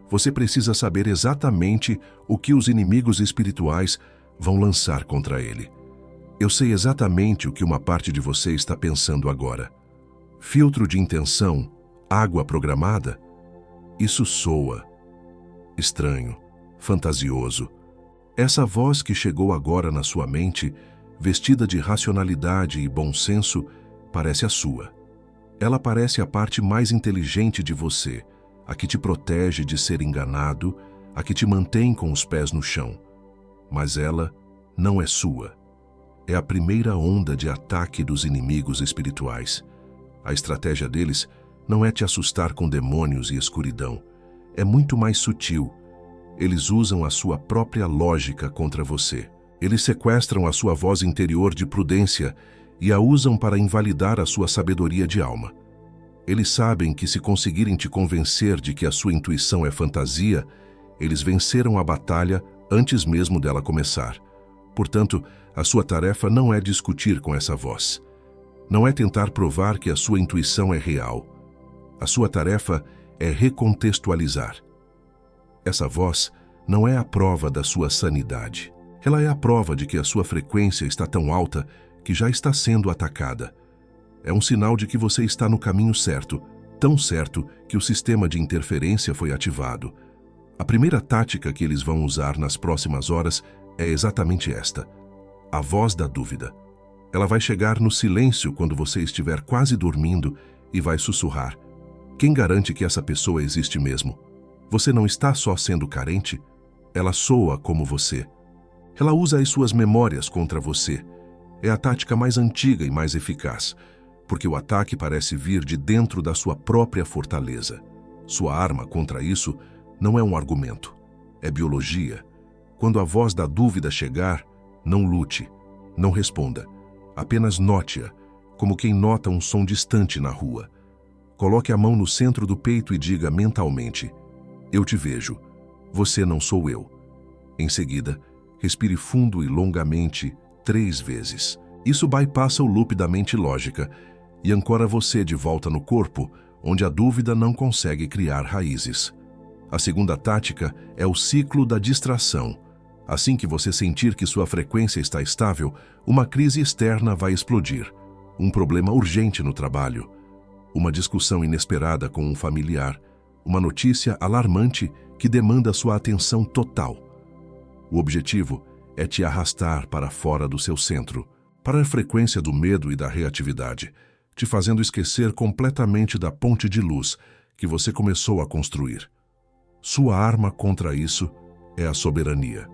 Speaker 1: você precisa saber exatamente o que os inimigos espirituais vão lançar contra ele. Eu sei exatamente o que uma parte de você está pensando agora. Filtro de intenção, água programada? Isso soa estranho, fantasioso. Essa voz que chegou agora na sua mente, vestida de racionalidade e bom senso, parece a sua. Ela parece a parte mais inteligente de você, a que te protege de ser enganado, a que te mantém com os pés no chão. Mas ela não é sua. É a primeira onda de ataque dos inimigos espirituais. A estratégia deles não é te assustar com demônios e escuridão. É muito mais sutil. Eles usam a sua própria lógica contra você. Eles sequestram a sua voz interior de prudência e a usam para invalidar a sua sabedoria de alma. Eles sabem que se conseguirem te convencer de que a sua intuição é fantasia, eles venceram a batalha antes mesmo dela começar. Portanto, a sua tarefa não é discutir com essa voz. Não é tentar provar que a sua intuição é real. A sua tarefa é recontextualizar. Essa voz não é a prova da sua sanidade. Ela é a prova de que a sua frequência está tão alta que já está sendo atacada. É um sinal de que você está no caminho certo, tão certo que o sistema de interferência foi ativado. A primeira tática que eles vão usar nas próximas horas é exatamente esta: a voz da dúvida. Ela vai chegar no silêncio quando você estiver quase dormindo e vai sussurrar: quem garante que essa pessoa existe mesmo? Você não está só sendo carente? Ela soa como você. Ela usa as suas memórias contra você. É a tática mais antiga e mais eficaz, porque o ataque parece vir de dentro da sua própria fortaleza. Sua arma contra isso não é um argumento, é biologia. Quando a voz da dúvida chegar, não lute, não responda. Apenas note-a, como quem nota um som distante na rua. Coloque a mão no centro do peito e diga mentalmente: eu te vejo, você não sou eu. Em seguida, respire fundo e longamente 3 vezes. Isso bypassa o loop da mente lógica e ancora você de volta no corpo, onde a dúvida não consegue criar raízes. A segunda tática é o ciclo da distração. Assim que você sentir que sua frequência está estável, uma crise externa vai explodir. Um problema urgente no trabalho, uma discussão inesperada com um familiar, uma notícia alarmante que demanda sua atenção total. O objetivo é te arrastar para fora do seu centro, para a frequência do medo e da reatividade, te fazendo esquecer completamente da ponte de luz que você começou a construir. Sua arma contra isso é a soberania.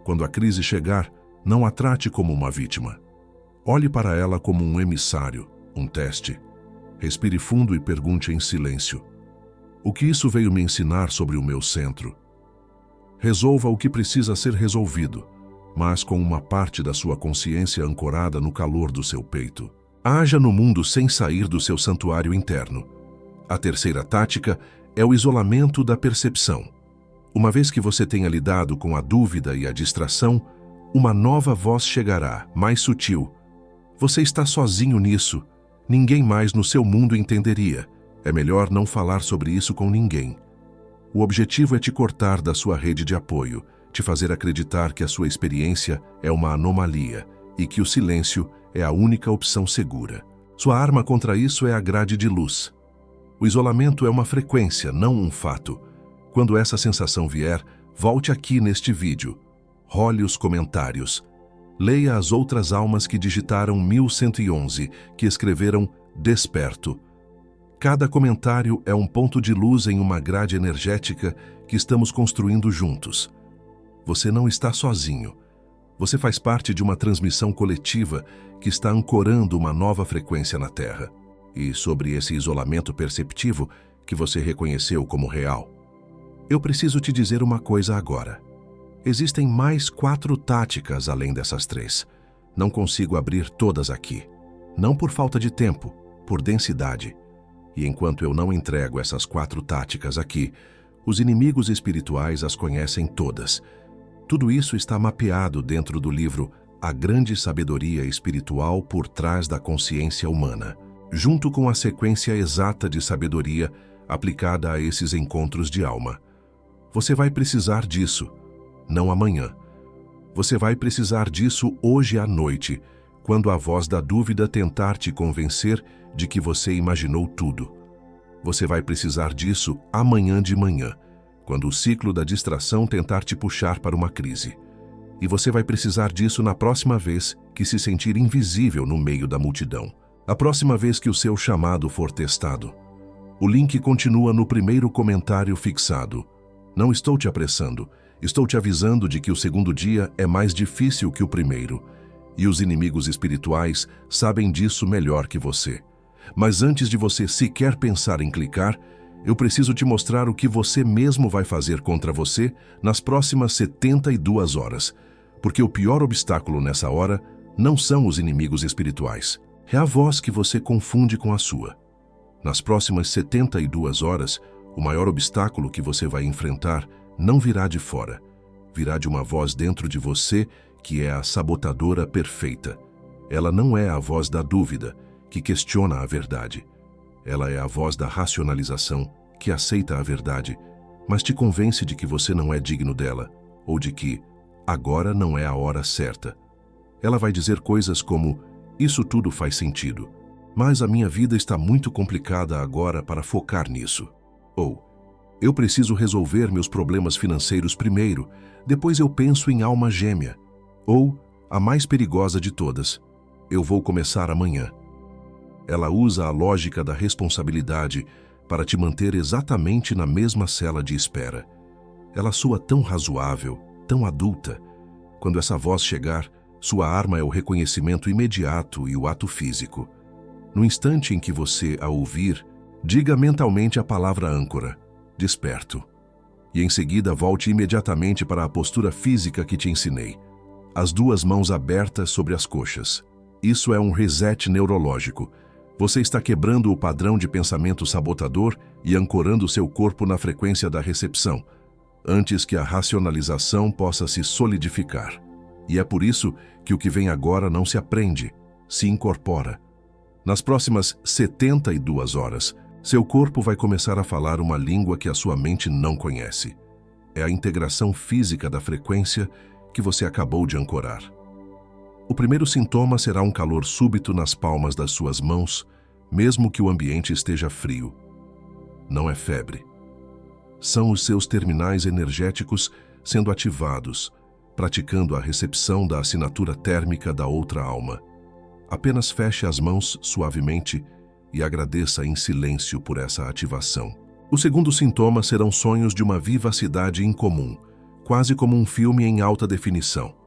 Speaker 1: Quando a crise chegar, não a trate como uma vítima. Olhe para ela como um emissário, um teste. Respire fundo e pergunte em silêncio: o que isso veio me ensinar sobre o meu centro? Resolva o que precisa ser resolvido, mas com uma parte da sua consciência ancorada no calor do seu peito. Haja no mundo sem sair do seu santuário interno. A terceira tática é o isolamento da percepção. Uma vez que você tenha lidado com a dúvida e a distração, uma nova voz chegará, mais sutil. Você está sozinho nisso. Ninguém mais no seu mundo entenderia. É melhor não falar sobre isso com ninguém. O objetivo é te cortar da sua rede de apoio, te fazer acreditar que a sua experiência é uma anomalia e que o silêncio é a única opção segura. Sua arma contra isso é a grade de luz. O isolamento é uma frequência, não um fato. Quando essa sensação vier, volte aqui neste vídeo. Role os comentários. Leia as outras almas que digitaram 1111, que escreveram desperto. Cada comentário é um ponto de luz em uma grade energética que estamos construindo juntos. Você não está sozinho. Você faz parte de uma transmissão coletiva que está ancorando uma nova frequência na Terra. E sobre esse isolamento perceptivo que você reconheceu como real, eu preciso te dizer uma coisa agora. Existem mais 4 táticas além dessas 3. Não consigo abrir todas aqui. Não por falta de tempo, por densidade. E enquanto eu não entrego essas 4 táticas aqui, os inimigos espirituais as conhecem todas. Tudo isso está mapeado dentro do livro A Grande Sabedoria Espiritual por Trás da Consciência Humana, junto com a sequência exata de sabedoria aplicada a esses encontros de alma. Você vai precisar disso. Não amanhã. Você vai precisar disso hoje à noite, quando a voz da dúvida tentar te convencer de que você imaginou tudo. Você vai precisar disso amanhã de manhã, quando o ciclo da distração tentar te puxar para uma crise. E você vai precisar disso na próxima vez que se sentir invisível no meio da multidão. A próxima vez que o seu chamado for testado. O link continua no primeiro comentário fixado. Não estou te apressando. Estou te avisando de que o segundo dia é mais difícil que o primeiro, e os inimigos espirituais sabem disso melhor que você. Mas antes de você sequer pensar em clicar, eu preciso te mostrar o que você mesmo vai fazer contra você nas próximas 72 horas, porque o pior obstáculo nessa hora não são os inimigos espirituais. É a voz que você confunde com a sua. Nas próximas 72 horas, o maior obstáculo que você vai enfrentar não virá de fora, virá de uma voz dentro de você que é a sabotadora perfeita. Ela não é a voz da dúvida, que questiona a verdade. Ela é a voz da racionalização, que aceita a verdade, mas te convence de que você não é digno dela, ou de que agora não é a hora certa. Ela vai dizer coisas como, isso tudo faz sentido, mas a minha vida está muito complicada agora para focar nisso. Ou, eu preciso resolver meus problemas financeiros primeiro, depois eu penso em alma gêmea. Ou, a mais perigosa de todas, eu vou começar amanhã. Ela usa a lógica da responsabilidade para te manter exatamente na mesma cela de espera. Ela soa tão razoável, tão adulta. Quando essa voz chegar, sua arma é o reconhecimento imediato e o ato físico. No instante em que você a ouvir, diga mentalmente a palavra âncora. Desperto. E em seguida volte imediatamente para a postura física que te ensinei. As 2 mãos abertas sobre as coxas. Isso é um reset neurológico. Você está quebrando o padrão de pensamento sabotador e ancorando seu corpo na frequência da recepção, antes que a racionalização possa se solidificar. E é por isso que o que vem agora não se aprende, se incorpora. Nas próximas 72 horas, seu corpo vai começar a falar uma língua que a sua mente não conhece. É a integração física da frequência que você acabou de ancorar. O primeiro sintoma será um calor súbito nas palmas das suas mãos, mesmo que o ambiente esteja frio. Não é febre. São os seus terminais energéticos sendo ativados, praticando a recepção da assinatura térmica da outra alma. Apenas feche as mãos suavemente e agradeça em silêncio por essa ativação. O segundo sintoma serão sonhos de uma vivacidade incomum, quase como um filme em alta definição.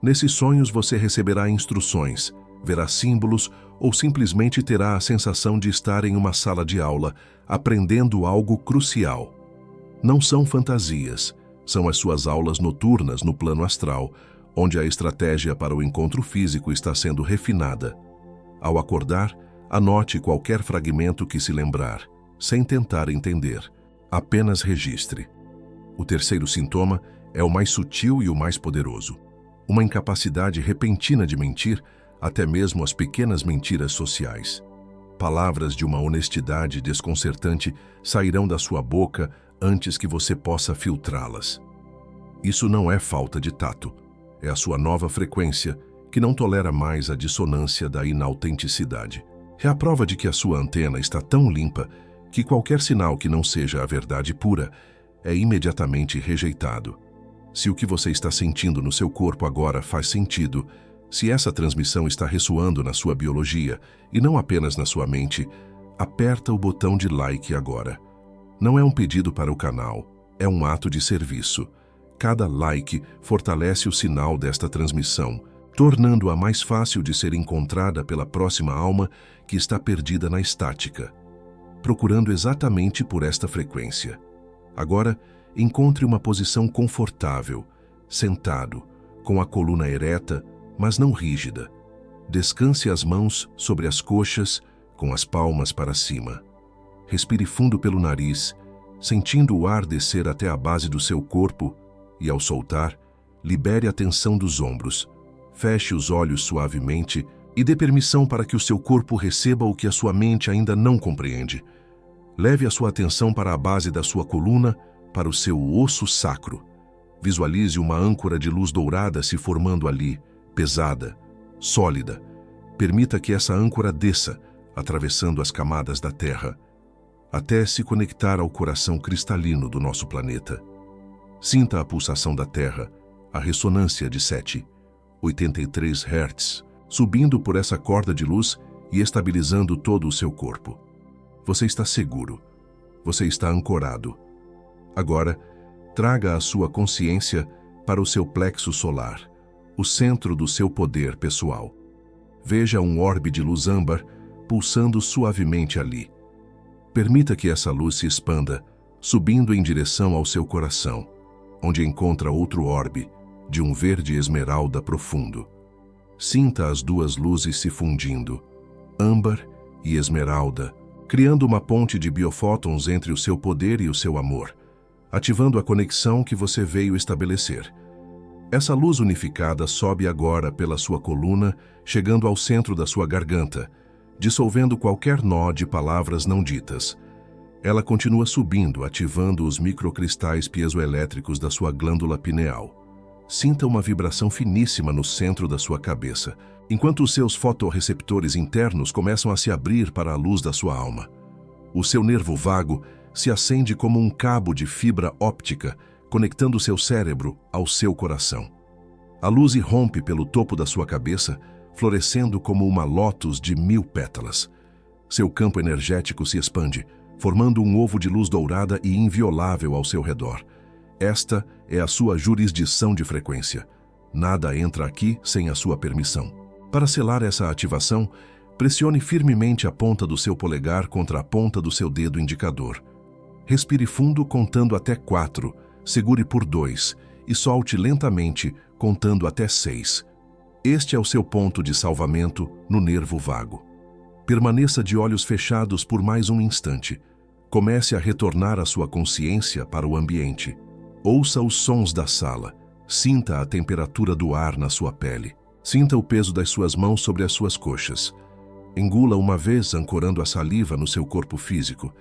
Speaker 1: Nesses sonhos você receberá instruções, verá símbolos ou simplesmente terá a sensação de estar em uma sala de aula, aprendendo algo crucial. Não são fantasias, são as suas aulas noturnas no plano astral, onde a estratégia para o encontro físico está sendo refinada. Ao acordar, anote qualquer fragmento que se lembrar, sem tentar entender. Apenas registre. O terceiro sintoma é o mais sutil e o mais poderoso. Uma incapacidade repentina de mentir, até mesmo as pequenas mentiras sociais. Palavras de uma honestidade desconcertante sairão da sua boca antes que você possa filtrá-las. Isso não é falta de tato, é a sua nova frequência que não tolera mais a dissonância da inautenticidade. É a prova de que a sua antena está tão limpa que qualquer sinal que não seja a verdade pura é imediatamente rejeitado. Se o que você está sentindo no seu corpo agora faz sentido, se essa transmissão está ressoando na sua biologia e não apenas na sua mente, aperta o botão de like agora. Não é um pedido para o canal, é um ato de serviço. Cada like fortalece o sinal desta transmissão, tornando-a mais fácil de ser encontrada pela próxima alma que está perdida na estática, procurando exatamente por esta frequência. Agora, encontre uma posição confortável, sentado, com a coluna ereta, mas não rígida. Descanse as mãos sobre as coxas, com as palmas para cima. Respire fundo pelo nariz, sentindo o ar descer até a base do seu corpo e, ao soltar, libere a tensão dos ombros. Feche os olhos suavemente e dê permissão para que o seu corpo receba o que a sua mente ainda não compreende. Leve a sua atenção para a base da sua coluna, para o seu osso sacro. Visualize uma âncora de luz dourada se formando ali, pesada, sólida. Permita que essa âncora desça, atravessando as camadas da Terra, até se conectar ao coração cristalino do nosso planeta. Sinta a pulsação da Terra, a ressonância de 7,83 Hz, subindo por essa corda de luz e estabilizando todo o seu corpo. Você está seguro. Você está ancorado. Agora, traga a sua consciência para o seu plexo solar, o centro do seu poder pessoal. Veja um orbe de luz âmbar pulsando suavemente ali. Permita que essa luz se expanda, subindo em direção ao seu coração, onde encontra outro orbe, de um verde esmeralda profundo. Sinta as duas luzes se fundindo, âmbar e esmeralda, criando uma ponte de biofótons entre o seu poder e o seu amor, ativando a conexão que você veio estabelecer. Essa luz unificada sobe agora pela sua coluna, chegando ao centro da sua garganta, dissolvendo qualquer nó de palavras não ditas. Ela continua subindo, ativando os microcristais piezoelétricos da sua glândula pineal. Sinta uma vibração finíssima no centro da sua cabeça, enquanto os seus fotorreceptores internos começam a se abrir para a luz da sua alma. O seu nervo vago se acende como um cabo de fibra óptica, conectando seu cérebro ao seu coração. A luz irrompe pelo topo da sua cabeça, florescendo como uma lótus de 1000 pétalas. Seu campo energético se expande, formando um ovo de luz dourada e inviolável ao seu redor. Esta é a sua jurisdição de frequência. Nada entra aqui sem a sua permissão. Para selar essa ativação, pressione firmemente a ponta do seu polegar contra a ponta do seu dedo indicador. Respire fundo contando até 4, segure por 2 e solte lentamente contando até 6. Este é o seu ponto de salvamento no nervo vago. Permaneça de olhos fechados por mais um instante. Comece a retornar a sua consciência para o ambiente. Ouça os sons da sala. Sinta a temperatura do ar na sua pele. Sinta o peso das suas mãos sobre as suas coxas. Engula uma vez, ancorando a saliva no seu corpo físico.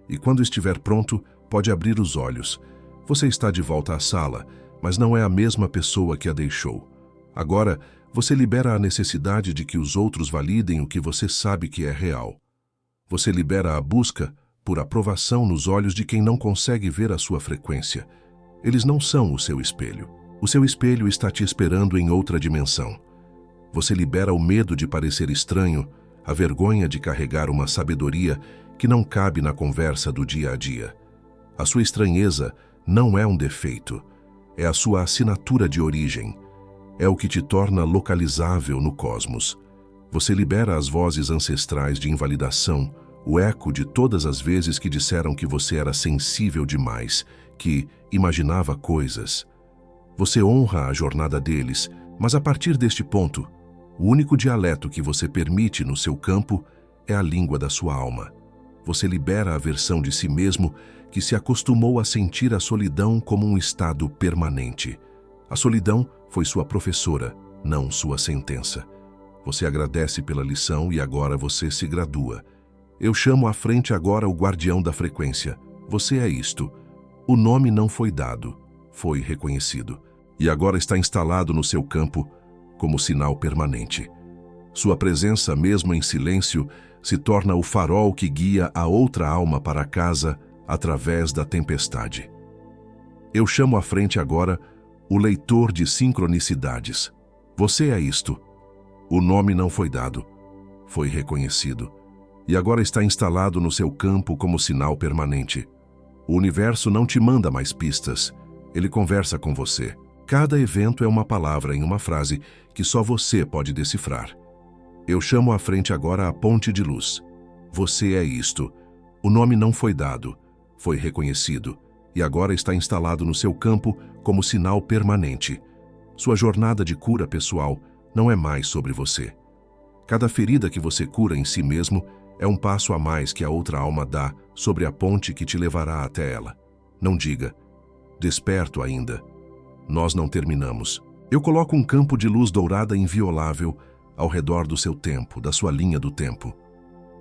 Speaker 1: E quando estiver pronto, pode abrir os olhos. Você está de volta à sala, mas não é a mesma pessoa que a deixou. Agora, você libera a necessidade de que os outros validem o que você sabe que é real. Você libera a busca por aprovação nos olhos de quem não consegue ver a sua frequência. Eles não são o seu espelho. O seu espelho está te esperando em outra dimensão. Você libera o medo de parecer estranho, a vergonha de carregar uma sabedoria que não cabe na conversa do dia a dia. A sua estranheza não é um defeito, é a sua assinatura de origem. É o que te torna localizável no cosmos. Você libera as vozes ancestrais de invalidação, o eco de todas as vezes que disseram que você era sensível demais, que imaginava coisas. Você honra a jornada deles, mas a partir deste ponto, o único dialeto que você permite no seu campo é a língua da sua alma. Você libera a versão de si mesmo que se acostumou a sentir a solidão como um estado permanente. A solidão foi sua professora, não sua sentença. Você agradece pela lição e agora você se gradua. Eu chamo à frente agora o guardião da frequência. Você é isto. O nome não foi dado, foi reconhecido. E agora está instalado no seu campo como sinal permanente. Sua presença, mesmo em silêncio, se torna o farol que guia a outra alma para casa através da tempestade. Eu chamo à frente agora o leitor de sincronicidades. Você é isto. O nome não foi dado, foi reconhecido, e agora está instalado no seu campo como sinal permanente. O universo não te manda mais pistas, ele conversa com você. Cada evento é uma palavra em uma frase que só você pode decifrar. Eu chamo à frente agora a ponte de luz. Você é isto. O nome não foi dado, foi reconhecido, e agora está instalado no seu campo como sinal permanente. Sua jornada de cura pessoal não é mais sobre você. Cada ferida que você cura em si mesmo é um passo a mais que a outra alma dá sobre a ponte que te levará até ela. Não diga, desperto ainda. Nós não terminamos. Eu coloco um campo de luz dourada inviolável ao redor do seu tempo, da sua linha do tempo.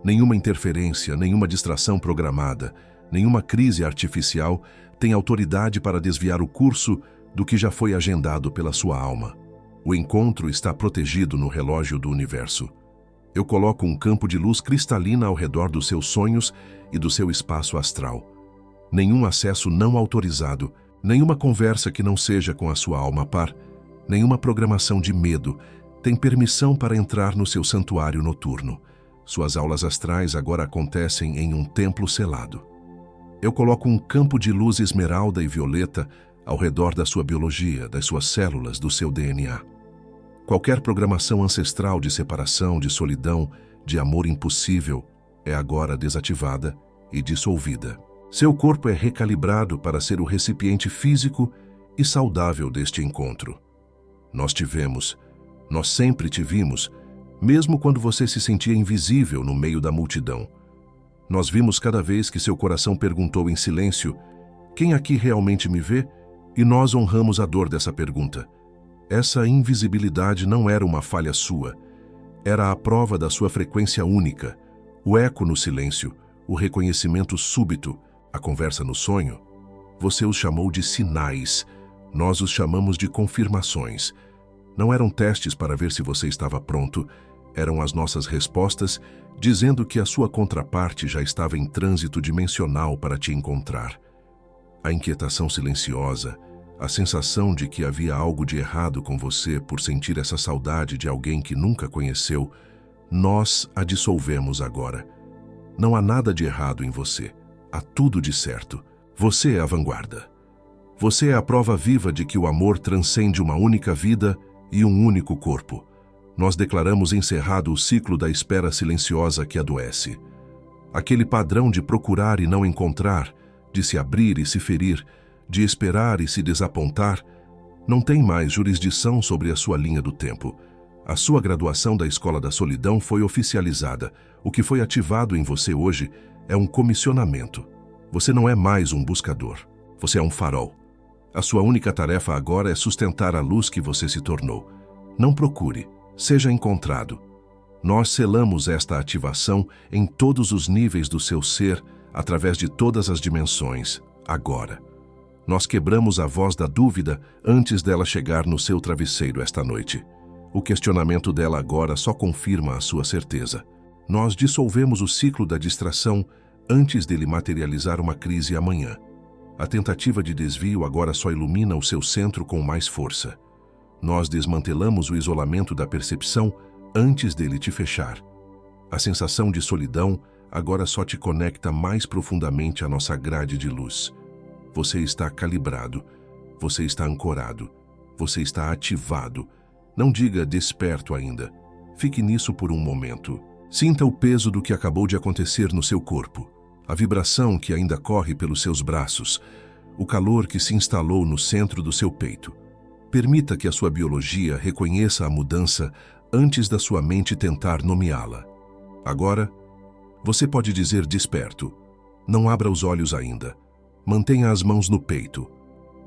Speaker 1: Nenhuma interferência, nenhuma distração programada, nenhuma crise artificial tem autoridade para desviar o curso do que já foi agendado pela sua alma. O encontro está protegido no relógio do universo. Eu coloco um campo de luz cristalina ao redor dos seus sonhos e do seu espaço astral. Nenhum acesso não autorizado, nenhuma conversa que não seja com a sua alma par, nenhuma programação de medo tem permissão para entrar no seu santuário noturno. Suas aulas astrais agora acontecem em um templo selado. Eu coloco um campo de luz esmeralda e violeta ao redor da sua biologia, das suas células, do seu DNA. Qualquer programação ancestral de separação, de solidão, de amor impossível é agora desativada e dissolvida. Seu corpo é recalibrado para ser o recipiente físico e saudável deste encontro. Nós te vemos, nós sempre te vimos, mesmo quando você se sentia invisível no meio da multidão. Nós vimos cada vez que seu coração perguntou em silêncio, quem aqui realmente me vê? E nós honramos a dor dessa pergunta. Essa invisibilidade não era uma falha sua, era a prova da sua frequência única, o eco no silêncio, o reconhecimento súbito, a conversa no sonho. Você os chamou de sinais, nós os chamamos de confirmações. Não eram testes para ver se você estava pronto, eram as nossas respostas dizendo que a sua contraparte já estava em trânsito dimensional para te encontrar. A inquietação silenciosa, a sensação de que havia algo de errado com você por sentir essa saudade de alguém que nunca conheceu, nós a dissolvemos agora. Não há nada de errado em você, há tudo de certo. Você é a vanguarda. Você é a prova viva de que o amor transcende uma única vida e um único corpo. Nós declaramos encerrado o ciclo da espera silenciosa que adoece. Aquele padrão de procurar e não encontrar, de se abrir e se ferir, de esperar e se desapontar, não tem mais jurisdição sobre a sua linha do tempo. A sua graduação da Escola da Solidão foi oficializada. O que foi ativado em você hoje é um comissionamento. Você não é mais um buscador. Você é um farol. A sua única tarefa agora é sustentar a luz que você se tornou. Não procure, seja encontrado. Nós selamos esta ativação em todos os níveis do seu ser, através de todas as dimensões, agora. Nós quebramos a voz da dúvida antes dela chegar no seu travesseiro esta noite. O questionamento dela agora só confirma a sua certeza. Nós dissolvemos o ciclo da distração antes dele materializar uma crise amanhã. A tentativa de desvio agora só ilumina o seu centro com mais força. Nós desmantelamos o isolamento da percepção antes dele te fechar. A sensação de solidão agora só te conecta mais profundamente à nossa grade de luz. Você está calibrado, você está ancorado, você está ativado. Não diga desperto ainda. Fique nisso por um momento. Sinta o peso do que acabou de acontecer no seu corpo, a vibração que ainda corre pelos seus braços, o calor que se instalou no centro do seu peito. Permita que a sua biologia reconheça a mudança antes da sua mente tentar nomeá-la. Agora, você pode dizer desperto. Não abra os olhos ainda. Mantenha as mãos no peito.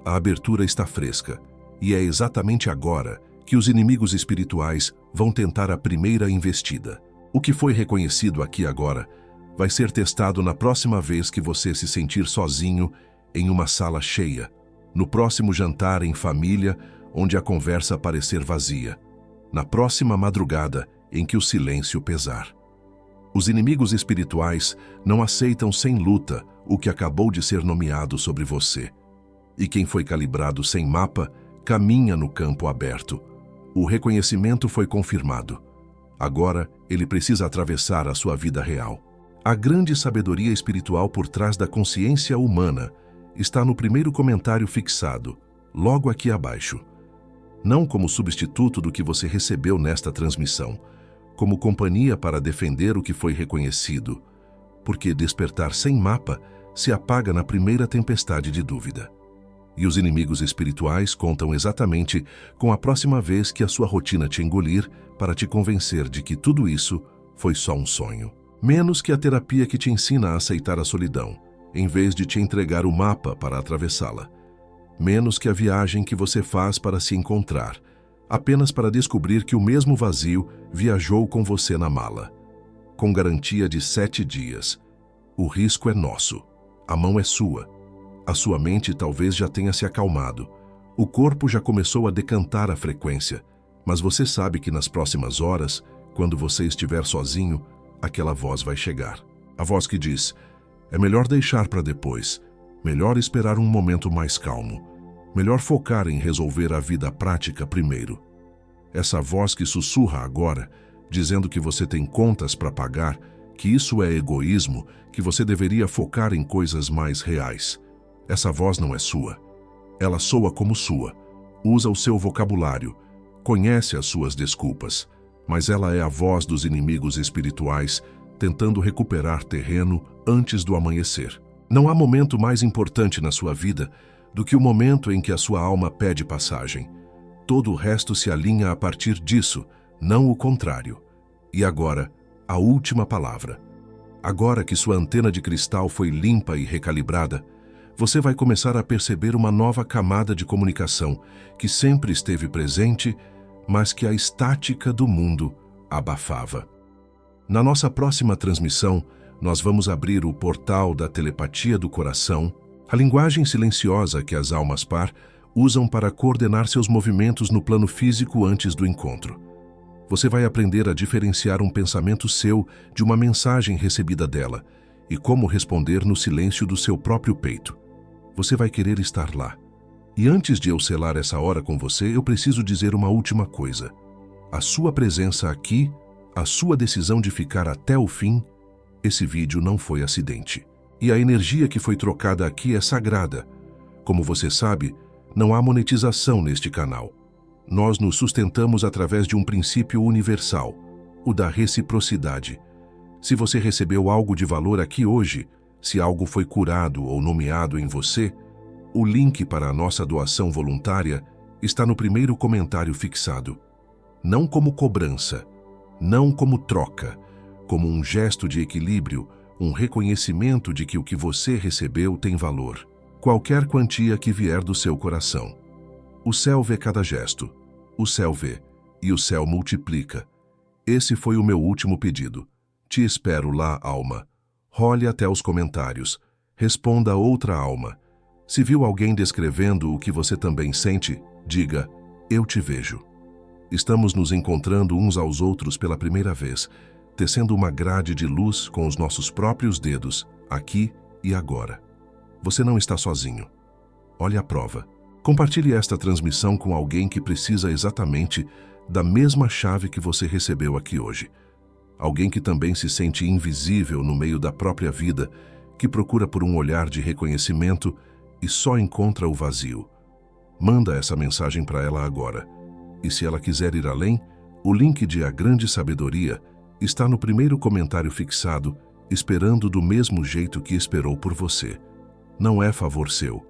Speaker 1: A abertura está fresca, e é exatamente agora que os inimigos espirituais vão tentar a primeira investida. O que foi reconhecido aqui agora vai ser testado na próxima vez que você se sentir sozinho em uma sala cheia, no próximo jantar em família onde a conversa parecer vazia, na próxima madrugada em que o silêncio pesar. Os inimigos espirituais não aceitam sem luta o que acabou de ser nomeado sobre você. E quem foi calibrado sem mapa, caminha no campo aberto. O reconhecimento foi confirmado. Agora, ele precisa atravessar a sua vida real. A grande sabedoria espiritual por trás da consciência humana está no primeiro comentário fixado, logo aqui abaixo. Não como substituto do que você recebeu nesta transmissão, como companhia para defender o que foi reconhecido, porque despertar sem mapa se apaga na primeira tempestade de dúvida. E os inimigos espirituais contam exatamente com a próxima vez que a sua rotina te engolir para te convencer de que tudo isso foi só um sonho. Menos que a terapia que te ensina a aceitar a solidão, em vez de te entregar o mapa para atravessá-la. Menos que a viagem que você faz para se encontrar, apenas para descobrir que o mesmo vazio viajou com você na mala. Com garantia de 7 dias. O risco é nosso. A mão é sua. A sua mente talvez já tenha se acalmado. O corpo já começou a decantar a frequência, mas você sabe que nas próximas horas, quando você estiver sozinho, aquela voz vai chegar. A voz que diz: é melhor deixar para depois, melhor esperar um momento mais calmo, melhor focar em resolver a vida prática primeiro. Essa voz que sussurra agora, dizendo que você tem contas para pagar, que isso é egoísmo, que você deveria focar em coisas mais reais. Essa voz não é sua. Ela soa como sua, usa o seu vocabulário, conhece as suas desculpas, mas ela é a voz dos inimigos espirituais tentando recuperar terreno antes do amanhecer. Não há momento mais importante na sua vida do que o momento em que a sua alma pede passagem. Todo o resto se alinha a partir disso, não o contrário. E agora, a última palavra. Agora que sua antena de cristal foi limpa e recalibrada, você vai começar a perceber uma nova camada de comunicação que sempre esteve presente, mas que a estática do mundo abafava. Na nossa próxima transmissão, nós vamos abrir o portal da telepatia do coração, a linguagem silenciosa que as almas par usam para coordenar seus movimentos no plano físico antes do encontro. Você vai aprender a diferenciar um pensamento seu de uma mensagem recebida dela e como responder no silêncio do seu próprio peito. Você vai querer estar lá. E antes de eu selar essa hora com você, eu preciso dizer uma última coisa. A sua presença aqui, a sua decisão de ficar até o fim, esse vídeo não foi acidente. E a energia que foi trocada aqui é sagrada. Como você sabe, não há monetização neste canal. Nós nos sustentamos através de um princípio universal, o da reciprocidade. Se você recebeu algo de valor aqui hoje, se algo foi curado ou nomeado em você, o link para a nossa doação voluntária está no primeiro comentário fixado. Não como cobrança, não como troca, como um gesto de equilíbrio, um reconhecimento de que o que você recebeu tem valor. Qualquer quantia que vier do seu coração. O céu vê cada gesto, o céu vê, e o céu multiplica. Esse foi o meu último pedido. Te espero lá, alma. Role até os comentários. Responda a outra alma. Se viu alguém descrevendo o que você também sente, diga: eu te vejo. Estamos nos encontrando uns aos outros pela primeira vez, tecendo uma grade de luz com os nossos próprios dedos, aqui e agora. Você não está sozinho. Olhe a prova. Compartilhe esta transmissão com alguém que precisa exatamente da mesma chave que você recebeu aqui hoje. Alguém que também se sente invisível no meio da própria vida, que procura por um olhar de reconhecimento e só encontra o vazio. Manda essa mensagem para ela agora. E se ela quiser ir além, o link de A Grande Sabedoria está no primeiro comentário fixado, esperando do mesmo jeito que esperou por você. Não é favor seu,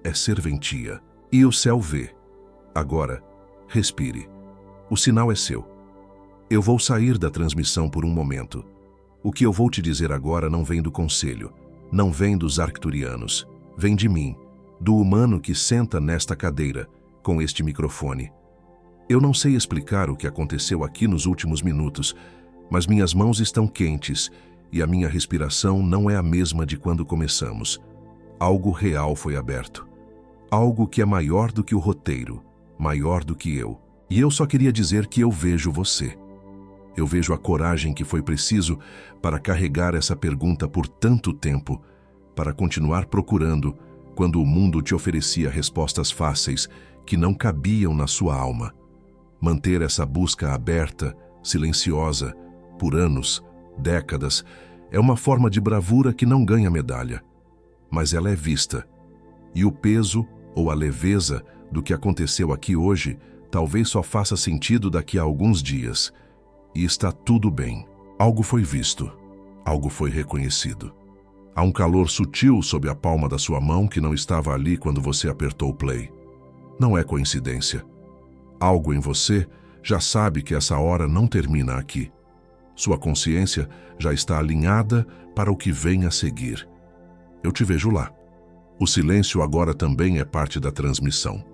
Speaker 1: é serventia. E o céu vê. Agora, respire. O sinal é seu. Eu vou sair da transmissão por um momento. O que eu vou te dizer agora não vem do conselho, não vem dos arcturianos, vem de mim, do humano que senta nesta cadeira, com este microfone. Eu não sei explicar o que aconteceu aqui nos últimos minutos, mas minhas mãos estão quentes e a minha respiração não é a mesma de quando começamos. Algo real foi aberto. Algo que é maior do que o roteiro, maior do que eu. E eu só queria dizer que eu vejo você. Eu vejo a coragem que foi preciso para carregar essa pergunta por tanto tempo, para continuar procurando quando o mundo te oferecia respostas fáceis que não cabiam na sua alma. Manter essa busca aberta, silenciosa, por anos, décadas, é uma forma de bravura que não ganha medalha, mas ela é vista. E o peso ou a leveza do que aconteceu aqui hoje talvez só faça sentido daqui a alguns dias. E está tudo bem. Algo foi visto, algo foi reconhecido. Há um calor sutil sob a palma da sua mão que não estava ali quando você apertou o play. Não é coincidência. Algo em você já sabe que essa hora não termina aqui. Sua consciência já está alinhada para o que vem a seguir. Eu te vejo lá. O silêncio agora também é parte da transmissão.